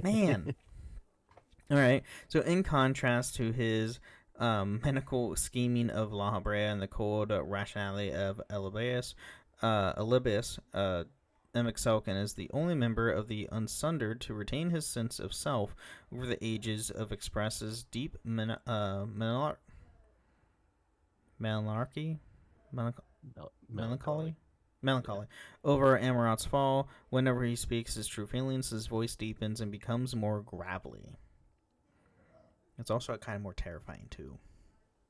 Man. All right. So in contrast to his medical scheming of La Habrea and the cold rationality of Elibius, Emet-Selch is the only member of the Unsundered to retain his sense of self over the ages of expresses deep melancholy over Amarant's fall. Whenever he speaks his true feelings, his voice deepens and becomes more gravelly. It's also kind of more terrifying too.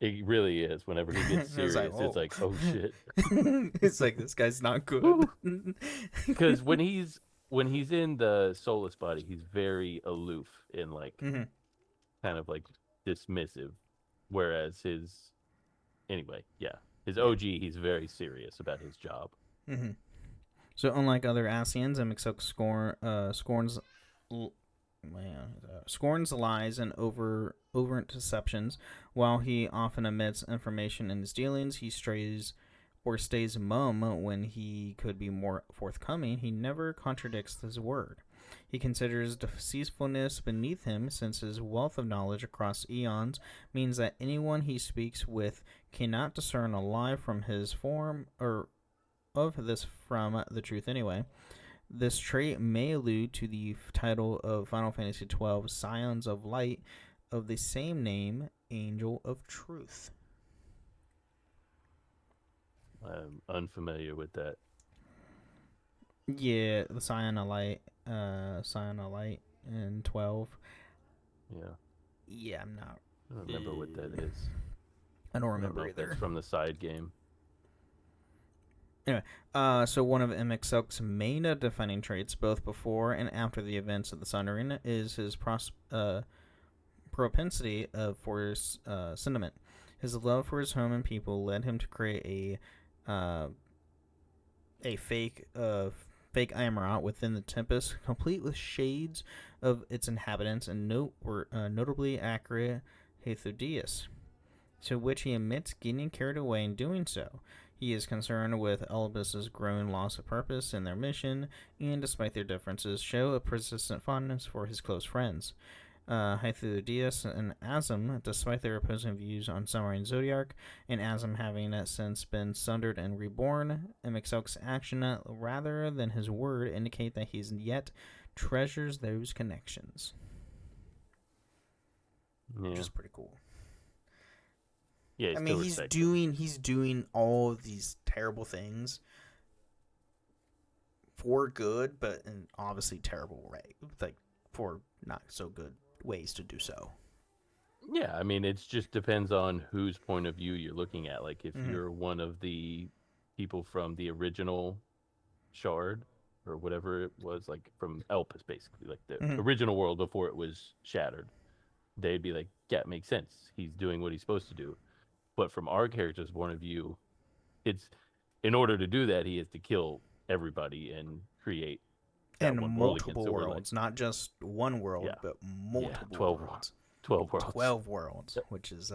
It really is. Whenever he gets serious, it's like, oh shit. It's like, this guy's not good. Because when he's in the soulless body, he's very aloof and like kind of like dismissive. Whereas his OG, he's very serious about his job. Mm-hmm. So unlike other Ascians, Emet-Selch scorns lies and overt deceptions. While he often omits information in his dealings, he stays mum when he could be more forthcoming. He never contradicts his word. He considers deceitfulness beneath him, since his wealth of knowledge across eons means that anyone he speaks with cannot discern a lie from his form, or of this from the truth anyway. This trait may allude to the title of Final Fantasy XII, Scions of Light, of the same name, Angel of Truth. I'm unfamiliar with that. Yeah, the Scion of Light in 12. Yeah. Yeah, I'm not. I don't remember what that is. I don't I don't remember know if either. that's from the side game. Anyway, so one of Emet-Selch's main defining traits, both before and after the events of the Sundering, is his propensity for sentiment. His love for his home and people led him to create a fake Amaranth within the Tempest, complete with shades of its inhabitants and notably accurate Hathodius, to which he admits getting carried away in doing so. He is concerned with Elbis's growing loss of purpose in their mission, and despite their differences, show a persistent fondness for his close friends. Hythodius and Azim, despite their opposing views on Summer and Zodiac, and Azim having since been sundered and reborn, Emet-Selch's action rather than his word indicate that he yet treasures those connections. Yeah. Which is pretty cool. Yeah, I mean, he's doing all of these terrible things for good, but in obviously terrible for not so good ways to do so. Yeah, I mean, it just depends on whose point of view you're looking at. Like, if you're one of the people from the original Shard, or whatever it was, like from Elpis, basically, like the original world before it was shattered, they'd be like, yeah, it makes sense. He's doing what he's supposed to do. But from our character's point of view, it's in order to do that, he has to kill everybody and create that and one world again. multiple So worlds, not just one world, but multiple 12 worlds. 12 worlds. 12 worlds, which is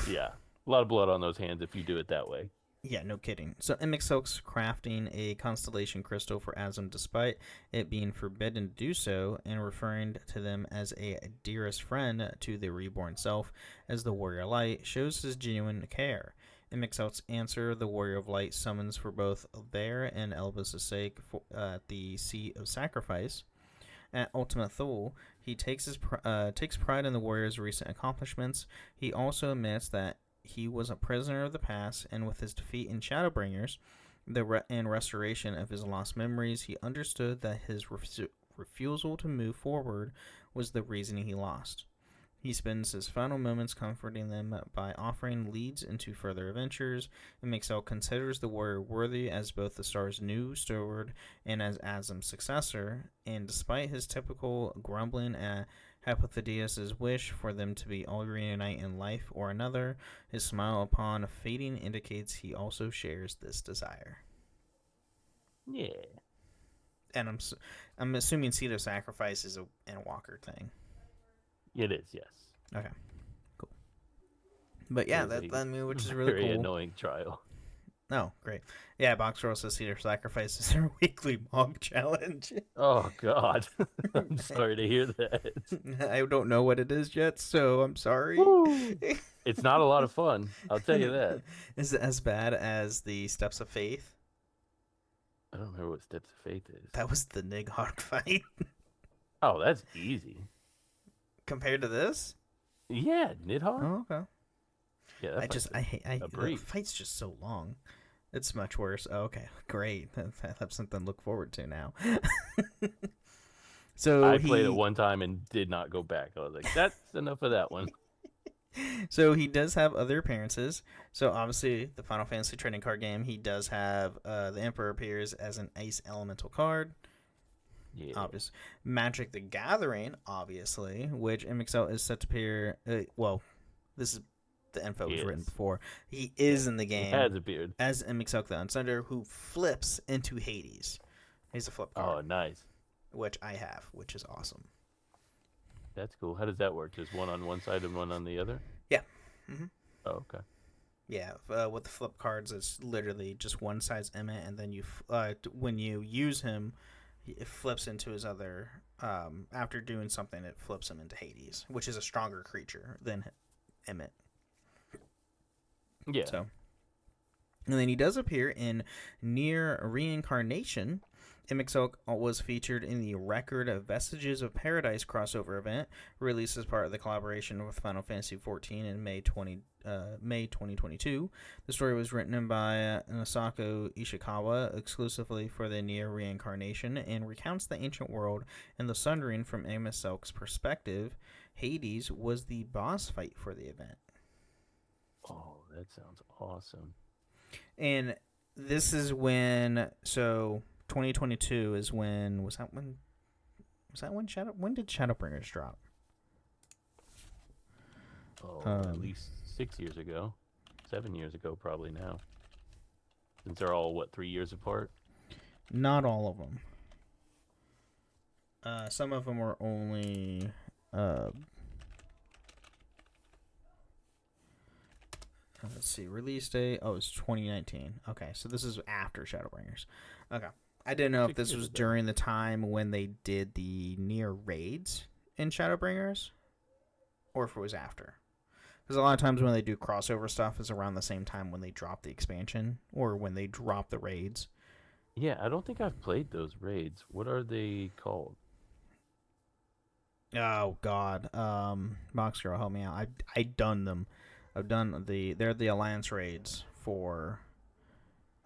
yeah, a lot of blood on those hands if you do it that way. Yeah, no kidding. So Emet-Selch's crafting a constellation crystal for Azim despite it being forbidden to do so, and referring to them as a dearest friend to the reborn self as the Warrior Light, shows his genuine care. Emet-Selch's answer, the Warrior of Light, summons for both their and Elvis' sake at the Seat of Sacrifice. At Ultimate Thule, he takes pride in the warrior's recent accomplishments. He also admits that he was a prisoner of the past, and with his defeat in Shadowbringers and restoration of his lost memories, he understood that his refusal to move forward was the reason he lost. He spends his final moments comforting them by offering leads into further adventures, and Emet-Selch considers the warrior worthy as both the star's new steward and as Azim's successor, and despite his typical grumbling at Hypothetius' wish for them to be all reunite in life or another, his smile upon fading indicates he also shares this desire. Yeah. And I'm assuming Seat of Sacrifice is an Walker thing. It is, yes. Okay, cool. But yeah, which is really very cool. Annoying trial. Oh, great. Yeah, Boxroll says Seat of Sacrifice is their weekly mog challenge. Oh, God. I'm sorry to hear that. I don't know what it is yet, so I'm sorry. It's not a lot of fun, I'll tell you that. Is it as bad as the Steps of Faith? I don't remember what Steps of Faith is. That was the Nighthawk fight. Oh, that's easy. Compared to this? Yeah, Nidhogg. Oh, okay. Yeah, I hate the fight's just so long. It's much worse. Oh, okay, great. I have something to look forward to now. So I played it one time and did not go back. I was like, that's enough of that one. So he does have other appearances. So obviously, the Final Fantasy trading card game, he does have the Emperor appears as an Ice Elemental card. Yeah. Obvious. Magic the Gathering, obviously, which Emet-Selch is set to appear. This is the info was written before. He is in the game. He has a beard. As Emet-Selch the Unsunder, who flips into Hades. He's a flip card. Oh, nice. Which I have, which is awesome. That's cool. How does that work? Just one on one side and one on the other? Yeah. Mm-hmm. Oh, okay. Yeah, with the flip cards, it's literally just one side's Emmett, and then when you use him, it flips into his other. After doing something, it flips him into Hades, which is a stronger creature than Emmett. Yeah. So, And then he does appear in Near Reincarnation. Emet-Selch was featured in the Record of Vestiges of Paradise crossover event, released as part of the collaboration with Final Fantasy XIV in May 2022. The story was written by Nasako Ishikawa exclusively for the Near Reincarnation and recounts the ancient world and the Sundering from Emet-Selch's perspective. Hades was the boss fight for the event. Oh, that sounds awesome. And this is when, so 2022 is when, was that when when did Shadowbringers drop? At least 6 years ago, 7 years ago, probably now. Since they're all, 3 years apart? Not all of them. Some of them were only, let's see, release date. Oh, it's 2019. Okay, so this is after Shadowbringers. Okay. I didn't know if this was during the time when they did the near raids in Shadowbringers, or if it was after. Because a lot of times when they do crossover stuff is around the same time when they drop the expansion, or when they drop the raids. Yeah, I don't think I've played those raids. What are they called? Oh, God. Box Girl, help me out. I done them. They're the Alliance raids for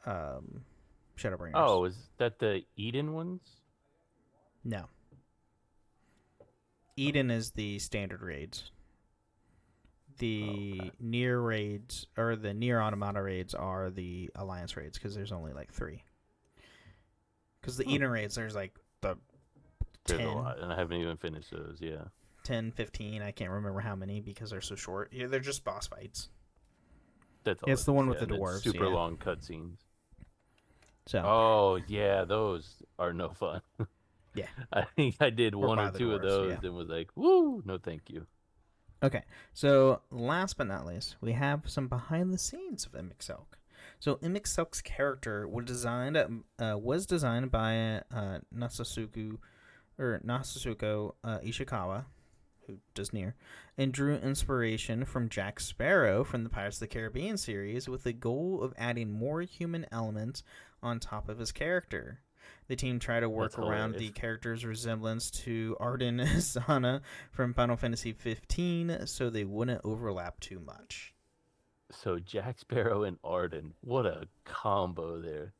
Shadowbringers. Oh, is that the Eden ones? No. Eden is the standard raids. The near raids, or the near Automata raids, are the Alliance raids, because there's only like 3. Because the Eden raids, there's like the 10. There's a lot, and I haven't even finished those, yeah. 10, 15, I can't remember how many because they're so short. Yeah, they're just boss fights. That's all. It's the one with the dwarves. Super long cutscenes. So. Oh yeah, those are no fun. Yeah. I think I did one or two of those and was like, "Woo, no, thank you." Okay, so last but not least, we have some behind the scenes of Emet-Selch. So Emet-Selch's character was designed by Nasasuko Ishikawa, who does Nier, and drew inspiration from Jack Sparrow from the Pirates of the Caribbean series with the goal of adding more human elements on top of his character. The team tried to work around the character's resemblance to Arden Sana from Final Fantasy XV so they wouldn't overlap too much. So Jack Sparrow and Arden, what a combo there.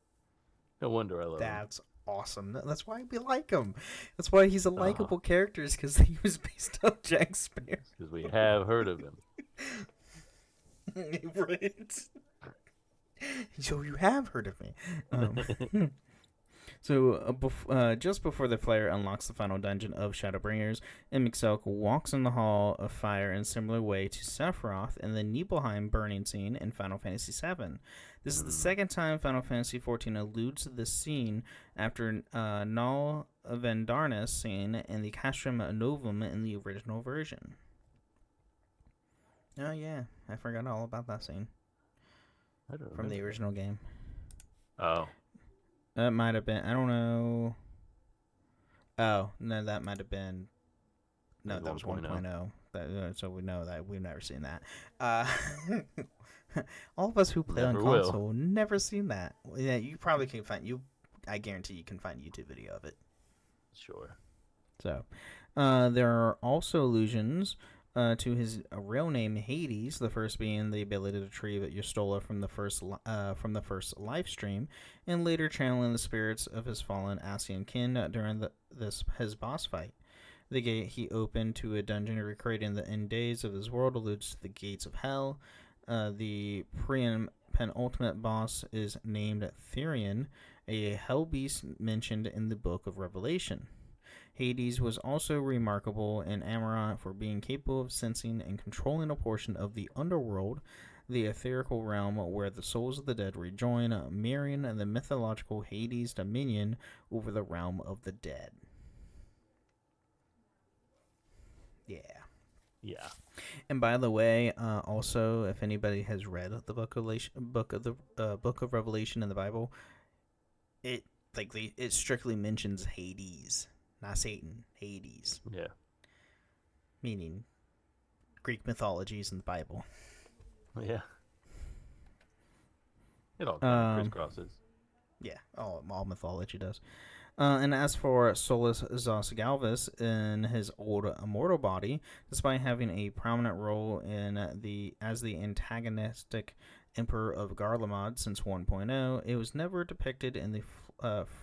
No wonder I love him. That's awesome. That's why we like him. That's why he's a likable character, is because he was based on Jack Sparrow. Because we have heard of him. Right. So you have heard of me. So, just before the player unlocks the final dungeon of Shadowbringers, Emet-Selch walks in the Hall of Fire in a similar way to Sephiroth in the Nibelheim burning scene in Final Fantasy VII. This is the second time Final Fantasy XIV alludes to this scene after Null Vendarnis scene in the Castrum Novum in the original version. Oh yeah, I forgot all about that scene from the original game. Oh. That might have been, I don't know. Oh, no, that might have been, no, that was 1.0. So we know that we've never seen that. All of us who play on console never seen that. Yeah, you probably can find, I guarantee you can find a YouTube video of it. Sure. So, there are also allusions to his real name Hades, the first being the ability to retrieve Yustola from the first live stream, and later channeling the spirits of his fallen Ascian kin during his boss fight. The gate he opened to a dungeon recreating the end days of his world alludes to the gates of hell. The penultimate boss is named Therion, a hell beast mentioned in the Book of Revelation. Hades was also remarkable in Amarant for being capable of sensing and controlling a portion of the underworld, the etherical realm where the souls of the dead rejoin, mirroring the mythological Hades' dominion over the realm of the dead. Yeah. Yeah. And by the way, also, if anybody has read the Book of Revelation in the Bible, it strictly mentions Hades. Not Satan, Hades. Yeah. Meaning Greek mythologies in the Bible. Yeah. It all kind of crisscrosses. Yeah, all mythology does. And as for Solus Zos Galvus in his old immortal body, despite having a prominent role as the antagonistic Emperor of Garlemald since 1.0, it was never depicted in the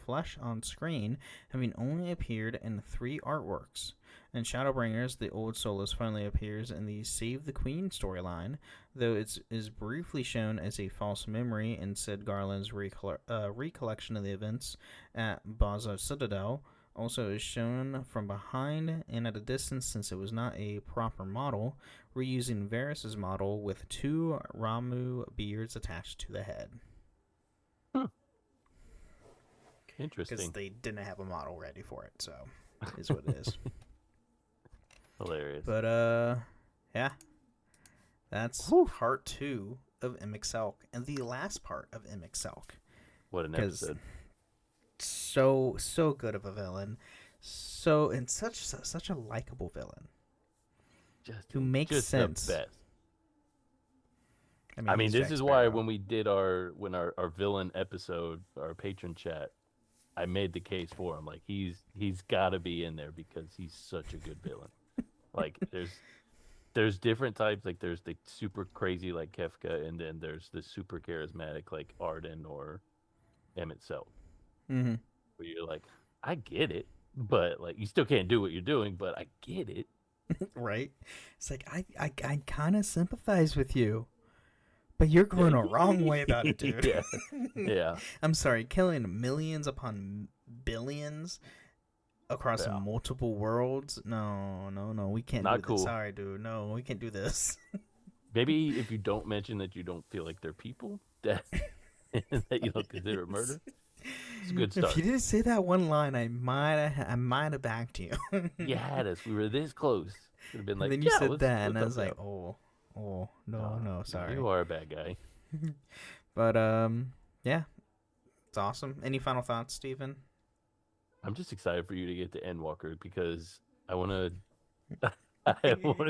flesh on screen, having only appeared in 3 artworks. In Shadowbringers, the old Solus finally appears in the Save the Queen storyline, though it is briefly shown as a false memory in Sid Garland's recollection of the events at Baza Citadel. Also is shown from behind and at a distance since it was not a proper model, reusing Varys' model with 2 Ramu beards attached to the head. Interesting. Because they didn't have a model ready for it, so is what it is. Hilarious. But, yeah. That's part 2 of Emet-Selch, and the last part of Emet-Selch. What an episode. So good of a villain. And such a likable villain. Who makes sense. The best. I mean, this is why when we did our villain episode, our patron chat, I made the case for him. Like, he's got to be in there because he's such a good villain. Like, there's different types. Like, there's the super crazy like Kefka, and then there's the super charismatic like Arden or Emet-Selch. Mm-hmm. Where you're like, I get it, but like, you still can't do what you're doing, but I get it. Right? It's like, I kind of sympathize with you, but you're going a wrong way about it, dude. Yeah. I'm sorry, killing millions upon billions across multiple worlds? No, we can't do this. Sorry, dude. No, we can't do this. Maybe if you don't mention that you don't feel like they're people, that you don't consider it murder. It's a good start. If you didn't say that one line, I might have backed you. You had us. We were this close. Could have been like, and then you said that, and I was like, no, sorry. You are a bad guy. But yeah, it's awesome. Any final thoughts, Steven? I'm just excited for you to get to Endwalker because I want to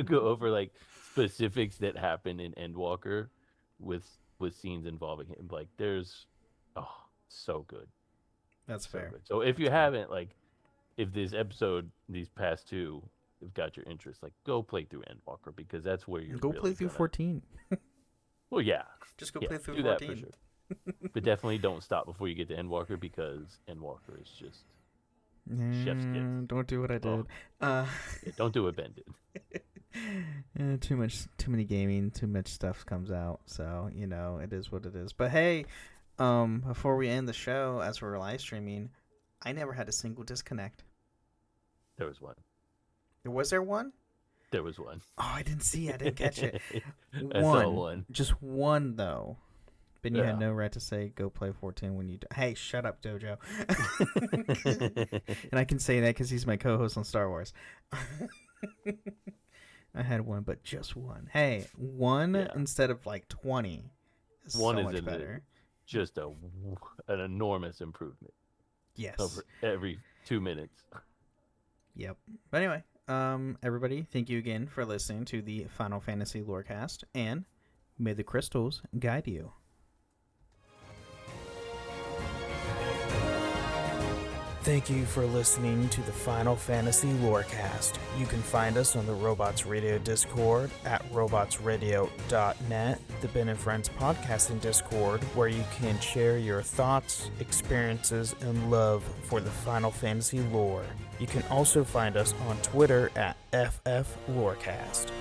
go over like specifics that happen in Endwalker with scenes involving him. Like, there's so good. That's so fair. Good. So if you haven't, like, if this episode, these past 2, have got your interest, like, go play through Endwalker because that's where you're play through 14. Well, yeah, just go play through do 14. That for sure. But definitely don't stop before you get to Endwalker because Endwalker is just chef's kiss. Don't do what I did. Don't do what Ben did. Too many gaming, too much stuff comes out, so it is what it is. But hey, before we end the show, as we're live streaming, I never had a single disconnect. There was one. Was there one? There was one. Oh, I didn't see. I didn't catch it. I saw one. Just one though. Ben, you had no right to say go play 14 when you. Hey, shut up, Dojo. And I can say that because he's my co-host on Star Wars. I had one, but just one. Hey, one instead of like 20. One so is much better. Just an enormous improvement. Yes. Over every 2 minutes. Yep. But anyway, everybody, thank you again for listening to the Final Fantasy Lorecast, and may the crystals guide you. Thank you for listening to the Final Fantasy Lorecast. You can find us on the Robots Radio Discord at robotsradio.net, the Ben and Friends podcasting Discord, where you can share your thoughts, experiences, and love for the Final Fantasy lore. You can also find us on Twitter at FFLorecast.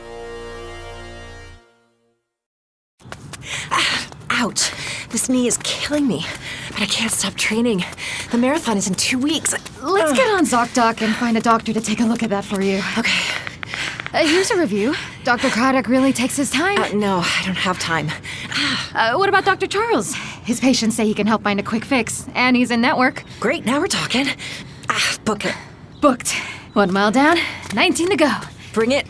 Ouch! This knee is killing me, but I can't stop training. The marathon is in 2 weeks. Let's get on ZocDoc and find a doctor to take a look at that for you. Okay. Here's a review. Dr. Craddock really takes his time. No, I don't have time. What about Dr. Charles? His patients say he can help find a quick fix, and he's in network. Great, now we're talking. Book it. Booked. 1 mile down, 19 to go. Bring it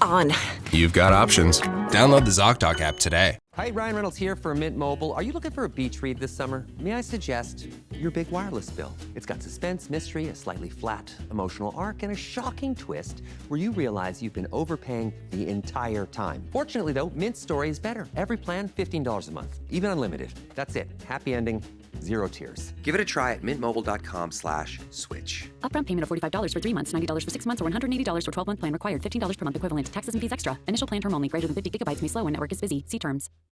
on. You've got options. Download the ZocDoc app today. Hi, Ryan Reynolds here for Mint Mobile. Are you looking for a beach read this summer? May I suggest your big wireless bill? It's got suspense, mystery, a slightly flat emotional arc, and a shocking twist where you realize you've been overpaying the entire time. Fortunately, though, Mint's story is better. Every plan, $15 a month, even unlimited. That's it. Happy ending, 0 tears. Give it a try at mintmobile.com/switch. Upfront payment of $45 for 3 months, $90 for 6 months, or $180 for 12-month plan required. $15 per month equivalent. Taxes and fees extra. Initial plan term only. Greater than 50 gigabytes may slow when network is busy. See terms.